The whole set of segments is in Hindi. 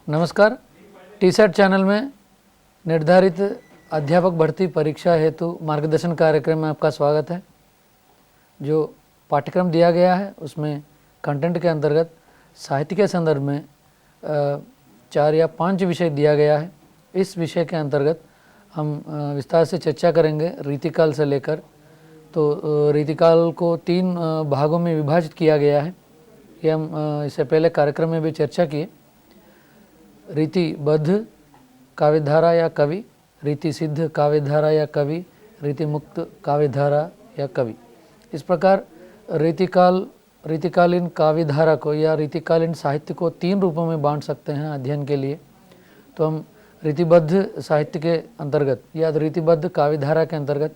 नमस्कार। टी-सेट चैनल में निर्धारित अध्यापक भर्ती परीक्षा हेतु मार्गदर्शन कार्यक्रम में आपका स्वागत है। जो पाठ्यक्रम दिया गया है उसमें कंटेंट के अंतर्गत साहित्य के संदर्भ में 4 या 5 विषय दिया गया है। इस विषय के अंतर्गत हम विस्तार से चर्चा करेंगे रीतिकाल से लेकर। तो रीतिकाल को 3 भागों में विभाजित किया गया है। ये हम इससे पहले कार्यक्रम में भी चर्चा किए। रीतिबद्ध काव्यधारा या कवि, रीति सिद्ध काव्यधारा या कवि, रीति मुक्त काव्यधारा या कवि। इस प्रकार रीतिकालीन काव्यधारा को या रीतिकालीन साहित्य को 3 रूपों में बांट सकते हैं अध्ययन के लिए। तो हम रीतिबद्ध साहित्य के अंतर्गत या रीतिबद्ध काव्यधारा के अंतर्गत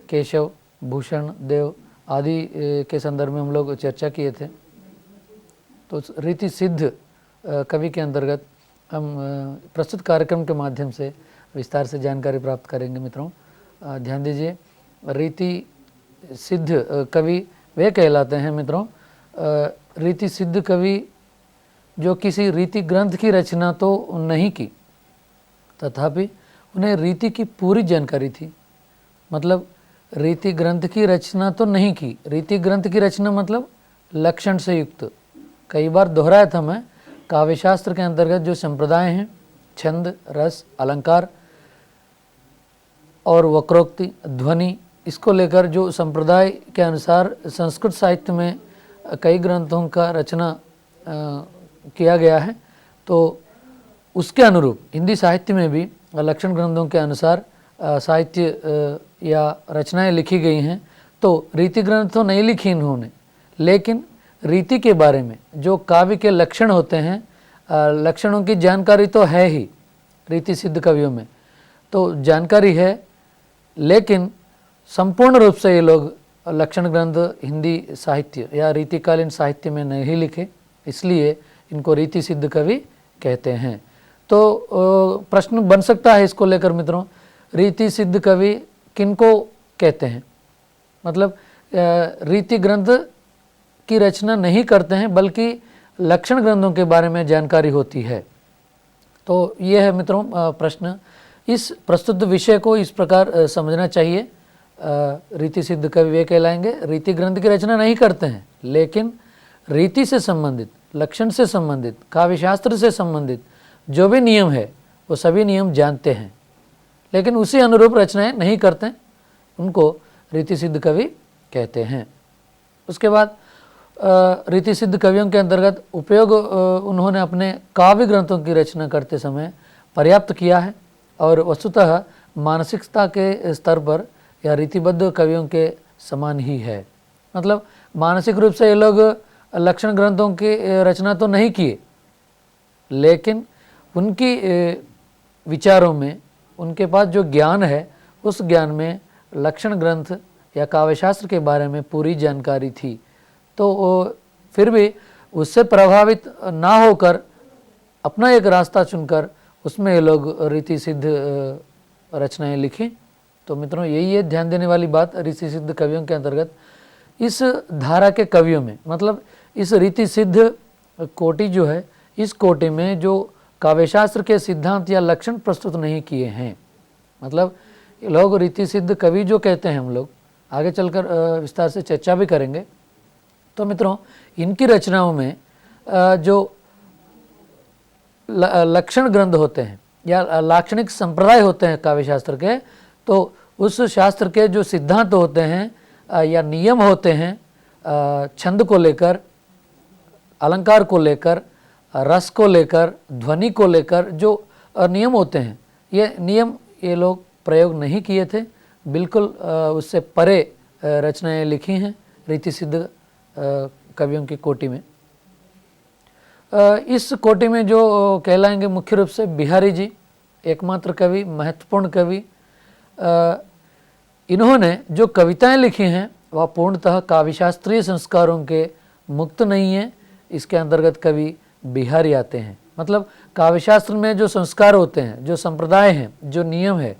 केशव, भूषण, देव आदि के संदर्भ में हम लोग चर्चा किए थे। तो रीति सिद्ध कवि के अंतर्गत हम प्रस्तुत कार्यक्रम के माध्यम से विस्तार से जानकारी प्राप्त करेंगे। मित्रों ध्यान दीजिए, रीति सिद्ध कवि वे कहलाते हैं मित्रों, रीति सिद्ध कवि जो किसी रीति ग्रंथ की रचना तो नहीं की, तथापि उन्हें रीति की पूरी जानकारी थी। मतलब रीति ग्रंथ की रचना तो नहीं की, रीति ग्रंथ की रचना मतलब लक्षण से युक्त। कई बार दोहराया था मैं, काव्यशास्त्र के अंतर्गत जो संप्रदाय हैं, छंद, रस, अलंकार और वक्रोक्ति, ध्वनि, इसको लेकर जो संप्रदाय के अनुसार संस्कृत साहित्य में कई ग्रंथों का रचना किया गया है, तो उसके अनुरूप हिंदी साहित्य में भी लक्षण ग्रंथों के अनुसार साहित्य या रचनाएं लिखी गई हैं। तो रीति ग्रंथ तो नहीं लिखी इन्होंने, लेकिन रीति के बारे में जो काव्य के लक्षण होते हैं, लक्षणों की जानकारी तो है ही रीति सिद्ध कवियों में, तो जानकारी है, लेकिन संपूर्ण रूप से ये लोग लक्षण ग्रंथ हिंदी साहित्य या रीतिकालीन साहित्य में नहीं लिखे, इसलिए इनको रीति सिद्ध कवि कहते हैं। तो प्रश्न बन सकता है इसको लेकर मित्रों, रीति सिद्ध कवि किनको कहते हैं? मतलब रीति ग्रंथ की रचना नहीं करते हैं, बल्कि लक्षण ग्रंथों के बारे में जानकारी होती है। तो ये है मित्रों प्रश्न। इस प्रस्तुत विषय को इस प्रकार समझना चाहिए। रीति सिद्ध कवि वे कहलाएंगे, रीति ग्रंथ की रचना नहीं करते हैं, लेकिन रीति से संबंधित, लक्षण से संबंधित, काव्यशास्त्र से संबंधित जो भी नियम है वो सभी नियम जानते हैं, लेकिन उसी अनुरूप रचनाएं नहीं करते, उनको रीति सिद्ध कवि कहते हैं। उसके बाद रीति सिद्ध कवियों के अंतर्गत उपयोग उन्होंने अपने काव्य ग्रंथों की रचना करते समय पर्याप्त किया है, और वस्तुतः मानसिकता के स्तर पर या रीतिबद्ध कवियों के समान ही है। मतलब मानसिक रूप से ये लोग लक्षण ग्रंथों की रचना तो नहीं किए, लेकिन उनकी विचारों में, उनके पास जो ज्ञान है, उस ज्ञान में लक्षण ग्रंथ या काव्यशास्त्र के बारे में पूरी जानकारी थी। तो फिर भी उससे प्रभावित ना होकर अपना एक रास्ता चुनकर उसमें ये लोग रीति सिद्ध रचनाएं लिखी। तो मित्रों यही है ध्यान देने वाली बात रीति सिद्ध कवियों के अंतर्गत। इस धारा के कवियों में, मतलब इस रीति सिद्ध कोटि जो है, इस कोटि में जो काव्यशास्त्र के सिद्धांत या लक्षण प्रस्तुत नहीं किए हैं, मतलब लोग रीति सिद्ध कवि जो कहते हैं, हम लोग आगे चलकर विस्तार से चर्चा भी करेंगे। तो मित्रों इनकी रचनाओं में जो लक्षण ग्रंथ होते हैं या लाक्षणिक संप्रदाय होते हैं काव्यशास्त्र के, तो उस शास्त्र के जो सिद्धांत होते हैं या नियम होते हैं, छंद को लेकर, अलंकार को लेकर, रस को लेकर, ध्वनि को लेकर जो नियम होते हैं, ये नियम ये लोग प्रयोग नहीं किए थे, बिल्कुल उससे परे रचनाएं लिखी हैं रीति सिद्ध कवियों की कोटि में। इस कोटि में जो कहलाएंगे मुख्य रूप से बिहारी जी एकमात्र कवि, महत्वपूर्ण कवि। इन्होंने जो कविताएं लिखी हैं वह पूर्णतः काव्यशास्त्रीय संस्कारों के मुक्त नहीं है। इसके अंतर्गत कवि बिहारी आते हैं। मतलब काव्यशास्त्र में जो संस्कार होते हैं, जो संप्रदाय हैं, जो नियम है,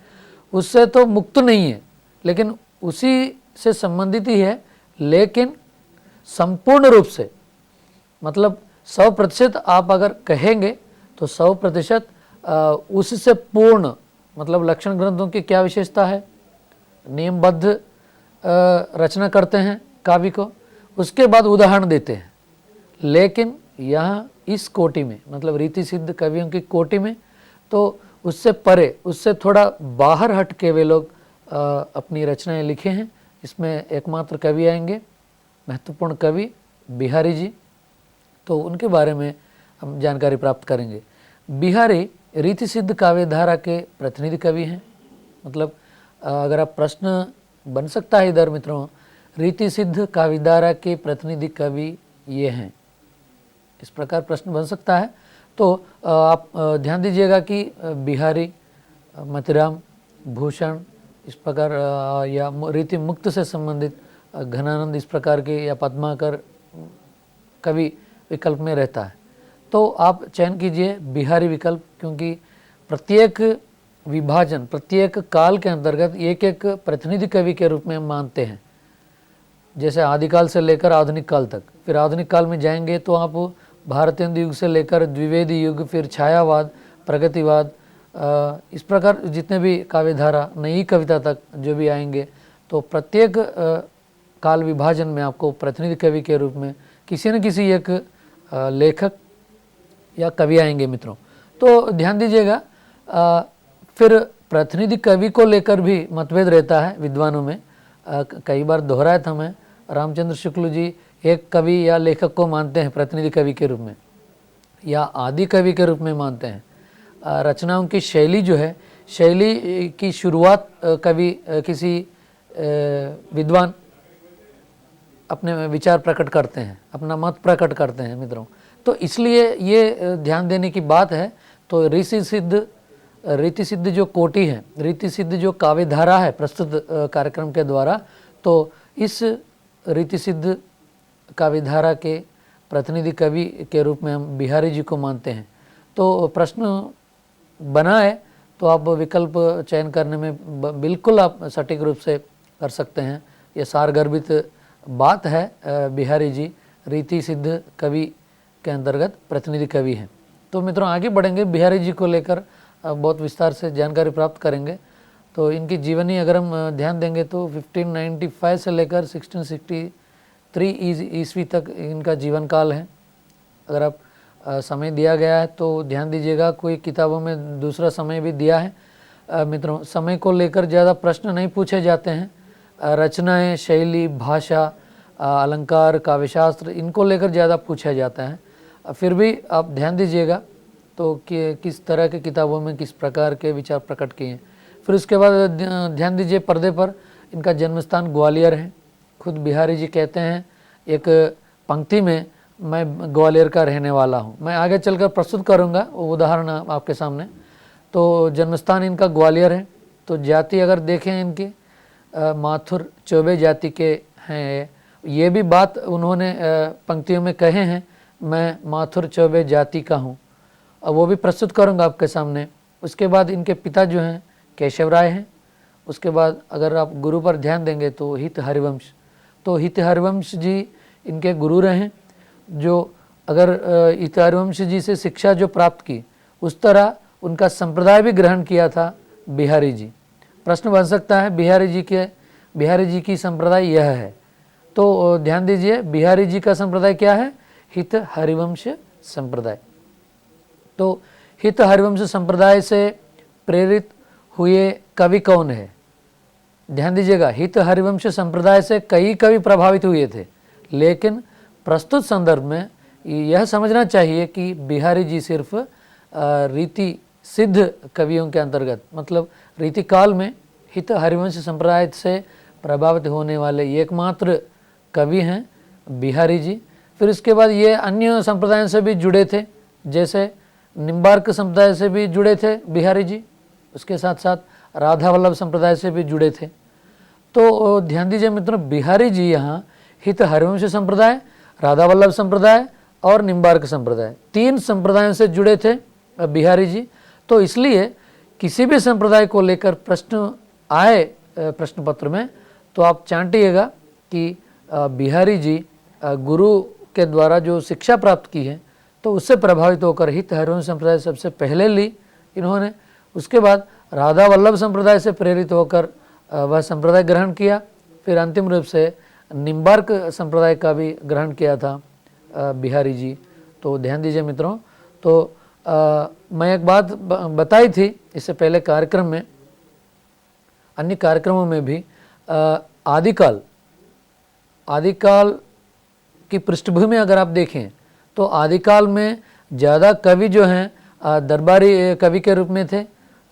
उससे तो मुक्त नहीं है, लेकिन उसी से संबंधित ही है, लेकिन संपूर्ण रूप से, मतलब 100% आप अगर कहेंगे तो 100% उससे पूर्ण मतलब लक्षण ग्रंथों की क्या विशेषता है, नियमबद्ध रचना करते हैं काव्य को, उसके बाद उदाहरण देते हैं। लेकिन यहाँ इस कोटि में मतलब रीति सिद्ध कवियों की कोटि में तो उससे परे, उससे थोड़ा बाहर हट के वे लोग अपनी रचनाएं लिखे हैं। इसमें एकमात्र कवि आएंगे, महत्वपूर्ण कवि बिहारी जी, तो उनके बारे में हम जानकारी प्राप्त करेंगे। बिहारी रीति सिद्ध काव्य धारा के प्रतिनिधि कवि हैं। मतलब अगर आप प्रश्न बन सकता है इधर मित्रों, रीति सिद्ध काव्य धारा के प्रतिनिधि कवि ये हैं, इस प्रकार प्रश्न बन सकता है। तो आप ध्यान दीजिएगा कि बिहारी, मतिराम, भूषण, इस प्रकार या रीति मुक्त से संबंधित घनानंद, इस प्रकार के, या पद्माकर कवि विकल्प में रहता है। तो आप चयन कीजिए बिहारी विकल्प, क्योंकि प्रत्येक विभाजन, प्रत्येक काल के अंतर्गत एक एक प्रतिनिधि कवि के रूप में हम मानते हैं। जैसे आदिकाल से लेकर आधुनिक काल तक, फिर आधुनिक काल में जाएंगे तो आप भारतेंदु युग से लेकर द्विवेदी युग, फिर छायावाद, प्रगतिवाद, इस प्रकार जितने भी काव्यधारा, नई कविता तक जो भी आएंगे, तो प्रत्येक काल विभाजन में आपको प्रतिनिधि कवि के रूप में किसी न किसी एक लेखक या कवि आएंगे मित्रों। तो ध्यान दीजिएगा, फिर प्रतिनिधि कवि को लेकर भी मतभेद रहता है विद्वानों में। कई बार दोहराया था मैं, रामचंद्र शुक्ल जी एक कवि या लेखक को मानते हैं प्रतिनिधि कवि के रूप में, या आदि कवि के रूप में मानते हैं। रचनाओं की शैली जो है, शैली की शुरुआत कवि किसी विद्वान अपने विचार प्रकट करते हैं, अपना मत प्रकट करते हैं मित्रों। तो इसलिए ये ध्यान देने की बात है। तो रीति सिद्ध जो कोटि है, रीति सिद्ध जो काव्य धारा है प्रस्तुत कार्यक्रम के द्वारा, तो इस रीति सिद्ध काव्य धारा के प्रतिनिधि कवि के रूप में हम बिहारी जी को मानते हैं। तो प्रश्न बना है तो आप विकल्प चयन करने में बिल्कुल आप सटीक रूप से कर सकते हैं। ये सारगर्भित बात है, बिहारी जी रीति सिद्ध कवि के अंतर्गत प्रतिनिधि कवि हैं। तो मित्रों आगे बढ़ेंगे, बिहारी जी को लेकर बहुत विस्तार से जानकारी प्राप्त करेंगे। तो इनकी जीवनी अगर हम ध्यान देंगे तो 1595 से लेकर 1663 ईस्वी तक इनका जीवन काल है। अगर आप समय दिया गया है तो ध्यान दीजिएगा, कोई किताबों में दूसरा समय भी दिया है। मित्रों समय को लेकर ज़्यादा प्रश्न नहीं पूछे जाते हैं। रचनाएं, शैली, भाषा, अलंकार, काव्यशास्त्र, इनको लेकर ज़्यादा पूछा जाता है। फिर भी आप ध्यान दीजिएगा तो कि किस तरह के किताबों में किस प्रकार के विचार प्रकट किए हैं। फिर उसके बाद ध्यान दीजिए पर्दे पर इनका जन्मस्थान ग्वालियर है। खुद बिहारी जी कहते हैं एक पंक्ति में, मैं ग्वालियर का रहने वाला हूँ। मैं आगे चलकर प्रस्तुत करूँगा वो उदाहरण आपके सामने। तो जन्मस्थान इनका ग्वालियर है। तो जाति अगर देखें इनकी, माथुर चौबे जाति के हैं। ये भी बात उन्होंने पंक्तियों में कहे हैं, मैं माथुर चौबे जाति का हूँ। अब वो भी प्रस्तुत करूँगा आपके सामने। उसके बाद इनके पिता जो हैं केशव राय हैं। उसके बाद अगर आप गुरु पर ध्यान देंगे तो हित हरिवंश, तो हित हरिवंश जी इनके गुरु रहे, जो अगर हित हरिवंश जी से शिक्षा जो प्राप्त की उस तरह उनका संप्रदाय भी ग्रहण किया था बिहारी जी। प्रश्न बन सकता है बिहारी जी की संप्रदाय यह है। तो ध्यान दीजिए, बिहारी जी का संप्रदाय क्या है? हित हरिवंश संप्रदाय। तो हित हरिवंश संप्रदाय से प्रेरित हुए कवि कौन है? ध्यान दीजिएगा, हित हरिवंश संप्रदाय से कई कवि प्रभावित हुए थे, लेकिन प्रस्तुत संदर्भ में यह समझना चाहिए कि बिहारी जी सिर्फ रीति सिद्ध कवियों के अंतर्गत, मतलब रीति काल में हित हरिवंश संप्रदाय से प्रभावित होने वाले एकमात्र कवि हैं बिहारी जी। फिर इसके बाद ये अन्य संप्रदायों से भी जुड़े थे, जैसे निम्बार्क संप्रदाय से भी जुड़े थे बिहारी जी, उसके साथ साथ राधा वल्लभ संप्रदाय से भी जुड़े थे। तो ध्यान दीजिए मित्रों, बिहारी जी यहाँ हित हरिवंश संप्रदाय, राधा वल्लभ संप्रदाय और निम्बार्क संप्रदाय, 3 संप्रदायों से जुड़े थे बिहारी जी। तो इसलिए किसी भी संप्रदाय को लेकर प्रश्न आए प्रश्न पत्र में तो आप चांटिएगा कि बिहारी जी गुरु के द्वारा जो शिक्षा प्राप्त की है तो उससे प्रभावित होकर ही तहरों संप्रदाय सबसे पहले ली इन्होंने। उसके बाद राधा वल्लभ संप्रदाय से प्रेरित होकर वह संप्रदाय ग्रहण किया। फिर अंतिम रूप से निम्बार्क संप्रदाय का भी ग्रहण किया था बिहारी जी। तो ध्यान दीजिए मित्रों, तो मैं एक बात बताई थी इससे पहले कार्यक्रम में, अन्य कार्यक्रमों में भी, आदिकाल की पृष्ठभूमि अगर आप देखें तो आदिकाल में ज़्यादा कवि जो हैं दरबारी कवि के रूप में थे,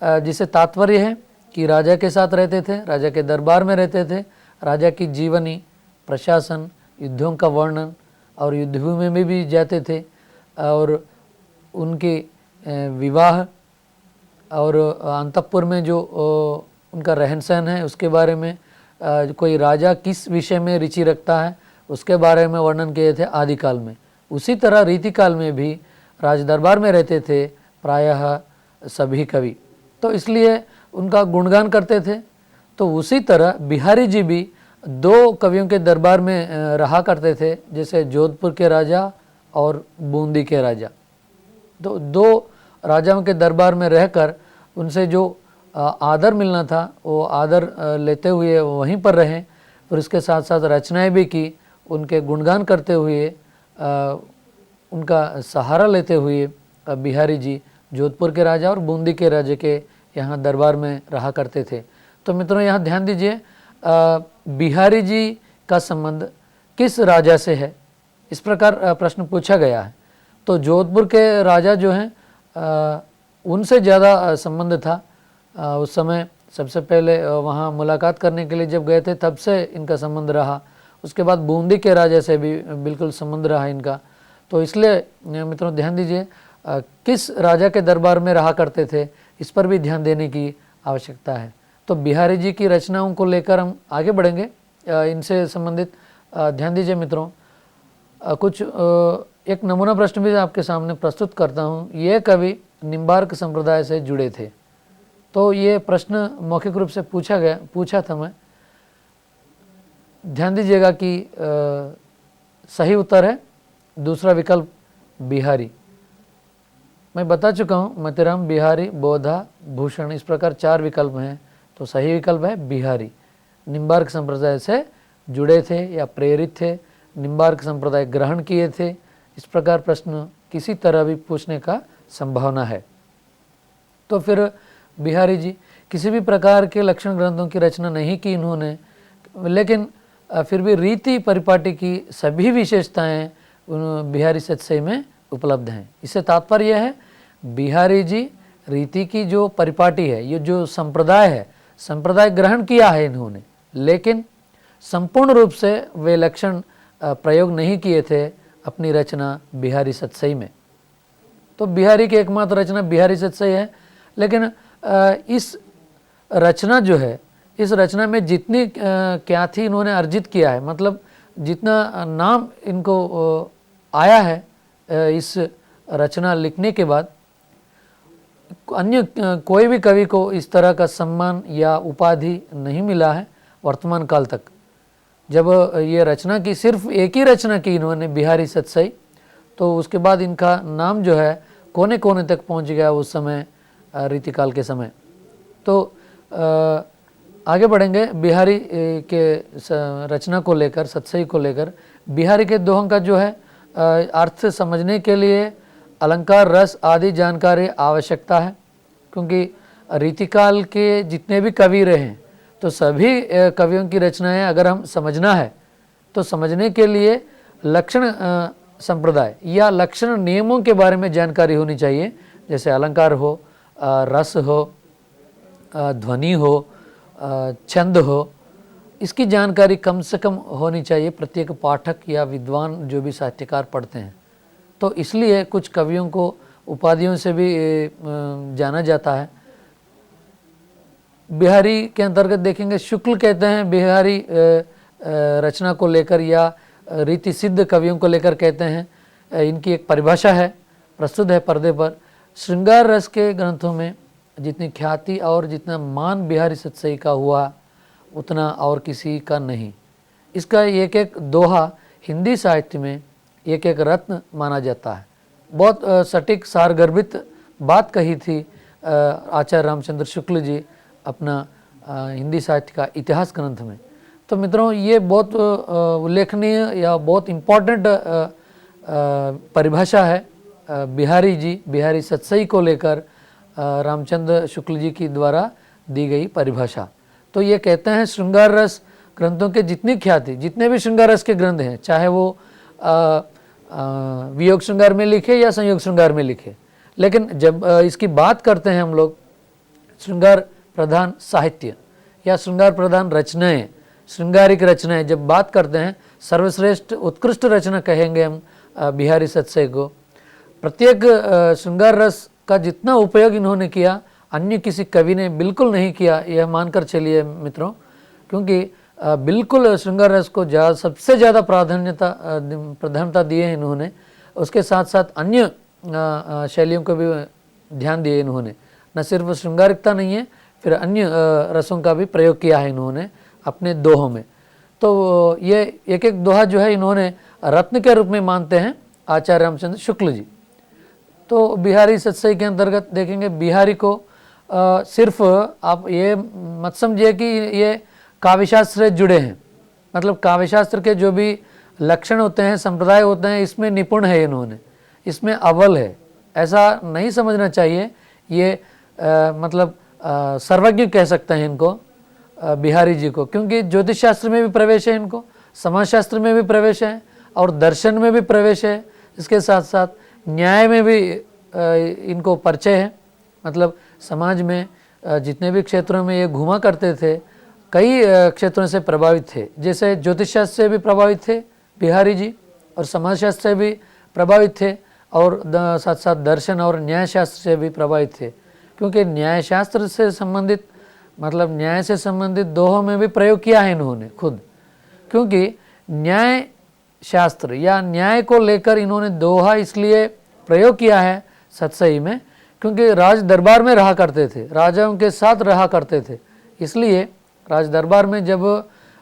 जिसे तात्पर्य है कि राजा के साथ रहते थे, राजा के दरबार में रहते थे, राजा की जीवनी, प्रशासन, युद्धों का वर्णन और युद्धभूमि में भी जाते थे, और उनके विवाह और अंतःपुर में जो उनका रहन सहन है उसके बारे में, कोई राजा किस विषय में रुचि रखता है उसके बारे में वर्णन किए थे आदिकाल में। उसी तरह रीतिकाल में भी राज दरबार में रहते थे प्रायः सभी कवि, तो इसलिए उनका गुणगान करते थे। तो उसी तरह बिहारी जी भी दो कवियों के दरबार में रहा करते थे, जैसे जोधपुर के राजा और बूंदी के राजा। तो दो राजाओं के दरबार में रहकर उनसे जो आदर मिलना था वो आदर लेते हुए वहीं पर रहे। फिर उसके साथ साथ रचनाएं भी की, उनके गुणगान करते हुए, उनका सहारा लेते हुए बिहारी जी जोधपुर के राजा और बूंदी के राजा के यहाँ दरबार में रहा करते थे। तो मित्रों यहाँ ध्यान दीजिए, बिहारी जी का संबंध किस राजा से है, इस प्रकार प्रश्न पूछा गया है। तो जोधपुर के राजा जो हैं उनसे ज़्यादा संबंध था। उस समय सबसे पहले वहाँ मुलाकात करने के लिए जब गए थे तब से इनका संबंध रहा। उसके बाद बूंदी के राजा से भी बिल्कुल संबंध रहा इनका। तो इसलिए मित्रों ध्यान दीजिए, किस राजा के दरबार में रहा करते थे इस पर भी ध्यान देने की आवश्यकता है। तो बिहारी जी की रचनाओं को लेकर हम आगे बढ़ेंगे, इनसे संबंधित ध्यान दीजिए मित्रों। कुछ एक नमूना प्रश्न भी आपके सामने प्रस्तुत करता हूँ। ये कवि निम्बार्क संप्रदाय से जुड़े थे। तो ये प्रश्न मौखिक रूप से पूछा था मैं। ध्यान दीजिएगा कि सही उत्तर है दूसरा विकल्प बिहारी। मैं बता चुका हूँ मतिराम, बिहारी, बोधा, भूषण, इस प्रकार 4 विकल्प हैं। तो सही विकल्प है बिहारी। निम्बार्क संप्रदाय से जुड़े थे या प्रेरित थे, निम्बार्क संप्रदाय ग्रहण किए थे, इस प्रकार प्रश्न किसी तरह भी पूछने का संभावना है। तो फिर बिहारी जी किसी भी प्रकार के लक्षण ग्रंथों की रचना नहीं की इन्होंने, लेकिन फिर भी रीति परिपाटी की सभी विशेषताएं बिहारी सतसई में उपलब्ध हैं। इससे तात्पर्य है बिहारी जी रीति की जो परिपाटी है, ये जो संप्रदाय है, संप्रदाय ग्रहण किया है इन्होंने, लेकिन संपूर्ण रूप से वे लक्षण प्रयोग नहीं किए थे अपनी रचना बिहारी सतसई में। तो बिहारी की एकमात्र रचना बिहारी सतसई है। लेकिन इस रचना जो है, इस रचना में जितनी ख्याति इन्होंने अर्जित किया है, मतलब जितना नाम इनको आया है इस रचना लिखने के बाद, अन्य कोई भी कवि को इस तरह का सम्मान या उपाधि नहीं मिला है वर्तमान काल तक। जब ये रचना की, सिर्फ एक ही रचना की इन्होंने बिहारी सतसई, तो उसके बाद इनका नाम जो है कोने कोने तक पहुंच गया उस समय रीतिकाल के समय। तो आगे बढ़ेंगे बिहारी के रचना को लेकर, सतसई को लेकर। बिहारी के दोहों का जो है अर्थ समझने के लिए अलंकार, रस आदि जानकारी आवश्यकता है, क्योंकि रीतिकाल के जितने भी कवि रहे हैं तो सभी कवियों की रचनाएं अगर हम समझना है तो समझने के लिए लक्षण संप्रदाय या लक्षण नियमों के बारे में जानकारी होनी चाहिए, जैसे अलंकार हो, रस हो, ध्वनि हो, छंद हो, इसकी जानकारी कम से कम होनी चाहिए प्रत्येक पाठक या विद्वान जो भी साहित्यकार पढ़ते हैं। तो इसलिए कुछ कवियों को उपाधियों से भी जाना जाता है। बिहारी के अंतर्गत देखेंगे, शुक्ल कहते हैं बिहारी रचना को लेकर या रीति सिद्ध कवियों को लेकर कहते हैं। इनकी एक परिभाषा है, प्रस्तुत है पर्दे पर। श्रृंगार रस के ग्रंथों में जितनी ख्याति और जितना मान बिहारी सतसई का हुआ उतना और किसी का नहीं। इसका एक एक दोहा हिंदी साहित्य में एक एक रत्न माना जाता है। बहुत सटीक सारगर्भित बात कही थी आचार्य रामचंद्र शुक्ल जी अपना हिंदी साहित्य का इतिहास ग्रंथ में। तो मित्रों, ये बहुत उल्लेखनीय या बहुत इम्पोर्टेंट परिभाषा है बिहारी सतसई को लेकर रामचंद्र शुक्ल जी की द्वारा दी गई परिभाषा। तो ये कहते हैं श्रृंगार रस ग्रंथों के जितनी ख्याति, जितने भी श्रृंगार रस के ग्रंथ हैं, चाहे वो वियोग श्रृंगार में लिखे या संयोग श्रृंगार में लिखे, लेकिन जब इसकी बात करते हैं हम लोग श्रृंगार प्रधान साहित्य या श्रृंगार प्रधान रचनाएं, श्रृंगारिक रचनाएं जब बात करते हैं, सर्वश्रेष्ठ उत्कृष्ट रचना कहेंगे हम बिहारी सतसई को। प्रत्येक श्रृंगार रस का जितना उपयोग इन्होंने किया अन्य किसी कवि ने बिल्कुल नहीं किया, यह मानकर चलिए मित्रों, क्योंकि बिल्कुल श्रृंगार रस को सबसे ज़्यादा प्राधान्यता दिए हैं इन्होंने। उसके साथ साथ अन्य शैलियों को भी ध्यान दिए इन्होंने, न सिर्फ श्रृंगारिकता नहीं है, फिर अन्य रसों का भी प्रयोग किया है इन्होंने अपने दोहों में। तो ये एक एक दोहा जो है इन्होंने रत्न के रूप में मानते हैं आचार्य रामचंद्र शुक्ल जी। तो बिहारी सतसई के अंतर्गत देखेंगे, बिहारी को सिर्फ आप ये मत समझिए कि ये काव्यशास्त्र से जुड़े हैं, मतलब काव्यशास्त्र के जो भी लक्षण होते हैं, संप्रदाय होते हैं, इसमें निपुण है इन्होंने, इसमें अव्वल है, ऐसा नहीं समझना चाहिए। ये मतलब सर्वज्ञ कह सकते हैं इनको बिहारी जी को, क्योंकि ज्योतिष शास्त्र में भी प्रवेश है इनको, समाजशास्त्र में भी प्रवेश है और दर्शन में भी प्रवेश है। इसके साथ साथ न्याय में भी इनको परिचय है, मतलब समाज में जितने भी क्षेत्रों में ये घूमा करते थे, कई क्षेत्रों से प्रभावित थे। जैसे ज्योतिष शास्त्र से भी प्रभावित थे बिहारी जी और समाजशास्त्र से भी प्रभावित थे और साथ साथ दर्शन और न्याय शास्त्र से भी प्रभावित थे, क्योंकि न्याय शास्त्र से संबंधित मतलब न्याय से संबंधित दोहों में भी प्रयोग किया है इन्होंने खुद, क्योंकि न्याय शास्त्र या न्याय को लेकर इन्होंने दोहा इसलिए प्रयोग किया है सतसई में, क्योंकि राज दरबार में रहा करते थे, राजाओं के साथ रहा करते थे। इसलिए राज दरबार में जब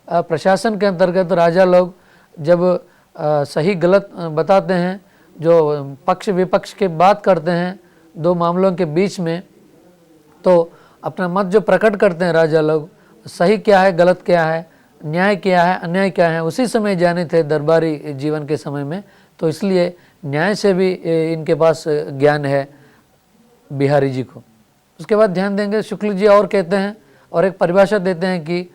प्रशासन के अंतर्गत राजा लोग जब सही गलत बताते हैं, जो पक्ष विपक्ष के बात करते हैं दो मामलों के बीच में, तो अपना मत जो प्रकट करते हैं राजा लोग, सही क्या है गलत क्या है, न्याय क्या है अन्याय क्या है, उसी समय जाने थे दरबारी जीवन के समय में। तो इसलिए न्याय से भी इनके पास ज्ञान है बिहारी जी को। उसके बाद ध्यान देंगे शुक्ल जी और कहते हैं और एक परिभाषा देते हैं कि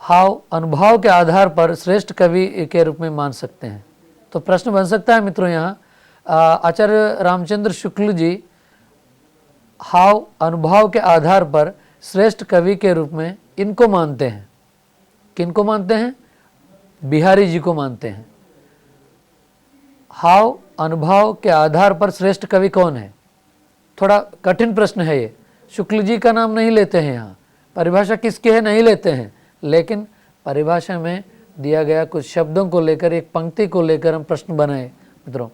हाव अनुभव के आधार पर श्रेष्ठ कवि के रूप में मान सकते हैं। तो प्रश्न बन सकता है मित्रों, यहाँ आचार्य रामचंद्र शुक्ल जी हाव अनुभव के आधार पर श्रेष्ठ कवि के रूप में इनको मानते हैं। किनको मानते हैं? बिहारी जी को मानते हैं। हाव अनुभव के आधार पर श्रेष्ठ कवि कौन है? थोड़ा कठिन प्रश्न है ये। शुक्ल जी का नाम नहीं लेते हैं यहाँ, परिभाषा किसकी है नहीं लेते हैं, लेकिन परिभाषा में दिया गया कुछ शब्दों को लेकर, एक पंक्ति को लेकर हम प्रश्न बनाए मित्रों।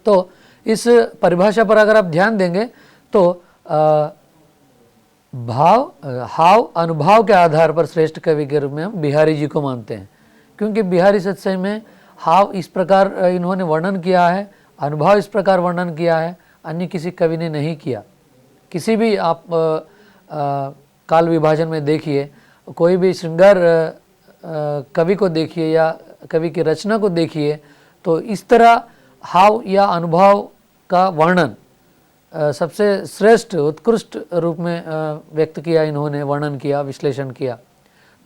तो इस परिभाषा पर अगर आप ध्यान देंगे तो हाव अनुभव के आधार पर श्रेष्ठ कवि के रूप में हम बिहारी जी को मानते हैं, क्योंकि बिहारी सतसई में हाव इस प्रकार इन्होंने वर्णन किया है, अनुभव इस प्रकार वर्णन किया है, अन्य किसी कवि ने नहीं किया। किसी भी आप काल विभाजन में देखिए, कोई भी श्रृंगार कवि को देखिए या कवि की रचना को देखिए, तो इस तरह हाव या अनुभव का वर्णन सबसे श्रेष्ठ उत्कृष्ट रूप में व्यक्त किया इन्होंने, वर्णन किया, विश्लेषण किया।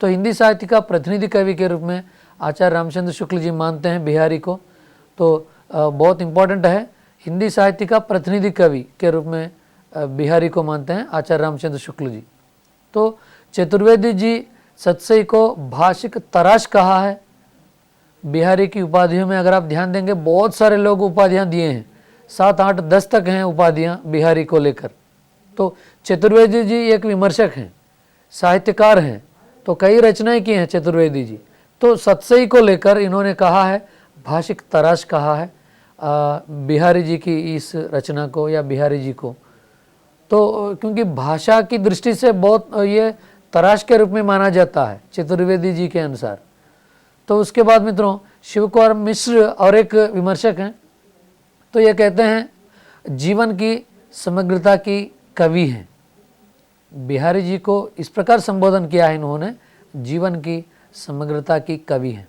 तो हिंदी साहित्य का प्रतिनिधि कवि के रूप में आचार्य रामचंद्र शुक्ल जी मानते हैं बिहारी को। तो बहुत इम्पोर्टेंट है, हिंदी साहित्य का प्रतिनिधि कवि के रूप में बिहारी को मानते हैं आचार्य रामचंद्र शुक्ल जी। तो चतुर्वेदी जी सतसई को भाषिक तराश कहा है। बिहारी की उपाधियों में अगर आप ध्यान देंगे, बहुत सारे लोग उपाधियां दिए हैं, 7, 8, 10 तक हैं उपाधियां बिहारी को लेकर। तो चतुर्वेदी जी एक विमर्शक हैं, साहित्यकार हैं, तो कई रचनाएं की हैं चतुर्वेदी जी। तो सतसई को लेकर इन्होंने कहा है, भाषिक तराश कहा है बिहारी जी की इस रचना को या बिहारी जी को। तो क्योंकि भाषा की दृष्टि से बहुत ये तराश के रूप में माना जाता है चतुर्वेदी जी के अनुसार। तो उसके बाद मित्रों शिव कुमार मिश्र और एक विमर्शक हैं, तो ये कहते हैं जीवन की समग्रता की कवि हैं। बिहारी जी को इस प्रकार संबोधन किया है इन्होंने, जीवन की समग्रता की कवि हैं।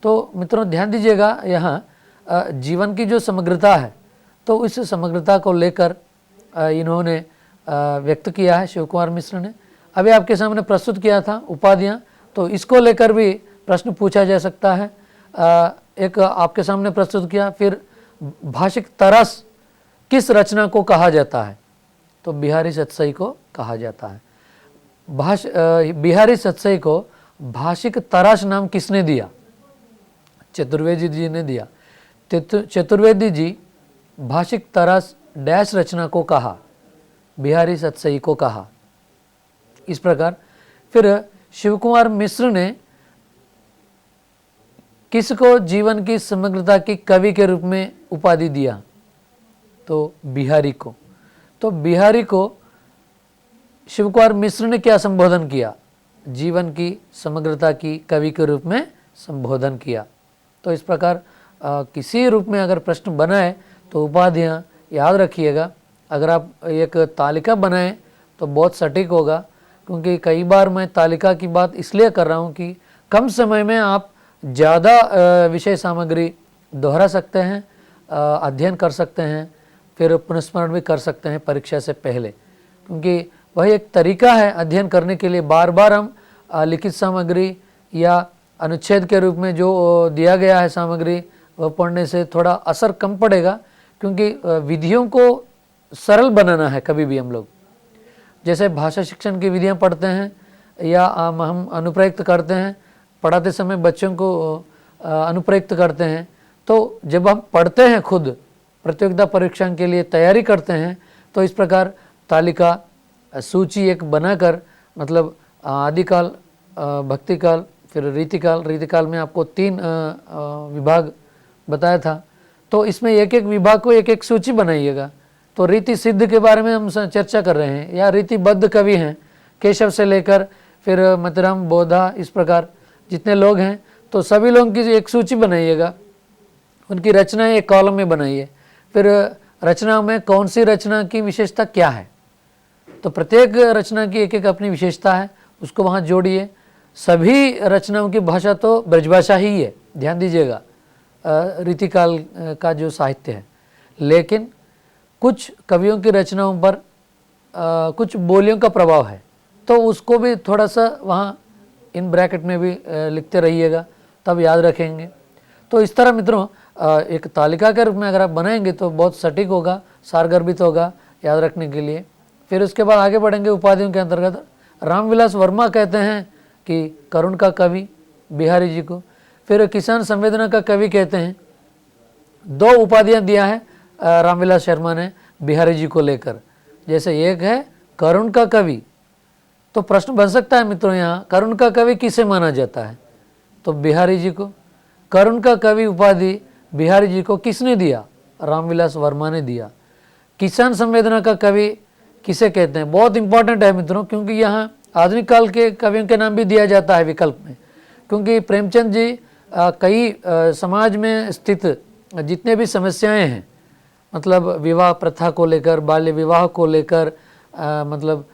तो मित्रों ध्यान दीजिएगा, यहाँ जीवन की जो समग्रता है तो उस समग्रता को लेकर इन्होंने व्यक्त किया है शिव कुमार मिश्र ने। अभी आपके सामने प्रस्तुत किया था उपाधियाँ, तो इसको लेकर भी प्रश्न पूछा जा सकता है। एक आपके सामने प्रस्तुत किया, फिर भाषिक तरस किस रचना को कहा जाता है, तो बिहारी सतसई को कहा जाता है। बिहारी सतसई को भाषिक तराश नाम किसने दिया? चतुर्वेदी जी ने दिया। चतुर्वेदी जी भाषिक तराश डैश रचना को कहा, बिहारी सतसई को कहा। इस प्रकार फिर शिव कुमार मिश्र ने किसको जीवन की समग्रता की कवि के रूप में उपाधि दिया? तो बिहारी को। तो बिहारी को शिव कुमार मिश्र ने क्या संबोधन किया? जीवन की समग्रता की कवि के रूप में संबोधन किया। तो इस प्रकार किसी रूप में अगर प्रश्न बनाए तो उपाधियाँ याद रखिएगा। अगर आप एक तालिका बनाएं तो बहुत सटीक होगा, क्योंकि कई बार मैं तालिका की बात इसलिए कर रहा हूँ कि कम समय में आप ज़्यादा विषय सामग्री दोहरा सकते हैं, अध्ययन कर सकते हैं, फिर पुनस्मरण भी कर सकते हैं परीक्षा से पहले, क्योंकि वही एक तरीका है अध्ययन करने के लिए। बार बार हम लिखित सामग्री या अनुच्छेद के रूप में जो दिया गया है सामग्री वह पढ़ने से थोड़ा असर कम पड़ेगा, क्योंकि विधियों को सरल बनाना है। कभी भी हम लोग जैसे भाषा शिक्षण की विधियां पढ़ते हैं या हम अनुप्रयुक्त करते हैं, पढ़ाते समय बच्चों को अनुप्रयुक्त करते हैं, तो जब हम पढ़ते हैं खुद प्रतियोगिता परीक्षा के लिए तैयारी करते हैं, तो इस प्रकार तालिका सूची एक बनाकर, मतलब आदिकाल, भक्तिकाल, फिर रीतिकाल। रीतिकाल में आपको 3 विभाग बताया था, तो इसमें एक एक विभाग को एक एक सूची बनाइएगा। तो रीति सिद्ध के बारे में हम चर्चा कर रहे हैं, या रीतिबद्ध कवि हैं केशव से लेकर फिर मतराम, बोधा, इस प्रकार जितने लोग हैं, तो सभी लोगों की एक सूची बनाइएगा, उनकी रचनाएं एक कॉलम में बनाइए। फिर रचना में कौन सी रचना की विशेषता क्या है, तो प्रत्येक रचना की एक एक अपनी विशेषता है, उसको वहाँ जोड़िए। सभी रचनाओं की भाषा तो ब्रजभाषा ही है, ध्यान दीजिएगा, रीतिकाल का जो साहित्य है। लेकिन कुछ कवियों की रचनाओं पर कुछ बोलियों का प्रभाव है, तो उसको भी थोड़ा सा वहाँ इन ब्रैकेट में भी लिखते रहिएगा, तब याद रखेंगे। तो इस तरह मित्रों एक तालिका के रूप में अगर आप बनाएंगे तो बहुत सटीक होगा, सारगर्भित होगा याद रखने के लिए। फिर उसके बाद आगे बढ़ेंगे उपाधियों के अंतर्गत। रामविलास वर्मा कहते हैं कि करुण का कवि बिहारी जी को। फिर किसान संवेदना का कवि कहते हैं। 2 उपाधियां दिया है रामविलास शर्मा ने बिहारी जी को लेकर। जैसे एक है करुण का कवि, तो प्रश्न बन सकता है मित्रों यहाँ करुण का कवि किसे माना जाता है, तो बिहारी जी को। करुण का कवि उपाधि बिहारी जी को किसने दिया? रामविलास वर्मा ने दिया। किसान संवेदना का कवि किसे कहते हैं? बहुत इंपॉर्टेंट है मित्रों, क्योंकि यहाँ आधुनिक काल के कवियों के नाम भी दिया जाता है विकल्प में, क्योंकि प्रेमचंद जी कई समाज में स्थित जितने भी समस्याएं हैं, मतलब विवाह प्रथा को लेकर, बाल्य विवाह को लेकर, मतलब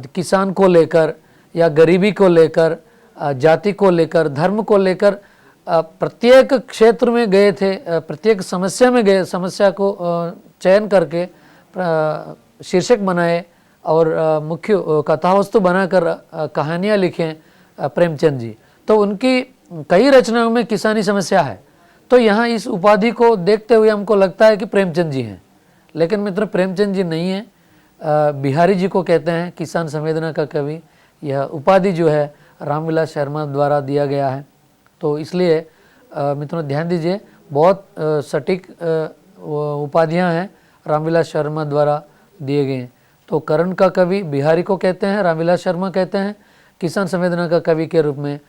किसान को लेकर या गरीबी को लेकर, जाति को लेकर, धर्म को लेकर, प्रत्येक क्षेत्र में गए थे, प्रत्येक समस्या में गए, समस्या को चयन करके शीर्षक बनाए और मुख्य कथावस्तु बनाकर कहानियाँ लिखें प्रेमचंद जी। तो उनकी कई रचनाओं में किसानी समस्या है। तो यहाँ इस उपाधि को देखते हुए हमको लगता है कि प्रेमचंद जी हैं, लेकिन मित्र प्रेमचंद जी नहीं है, बिहारी जी को कहते हैं किसान संवेदना का कवि। यह उपाधि जो है रामविलास शर्मा द्वारा दिया गया है। तो इसलिए मित्रों ध्यान दीजिए, बहुत सटीक उपाधियाँ हैं रामविलास शर्मा द्वारा दिए गए हैं। तो करुण का कवि बिहारी को कहते हैं, रामविलास शर्मा कहते हैं, किसान संवेदना का कवि के रूप में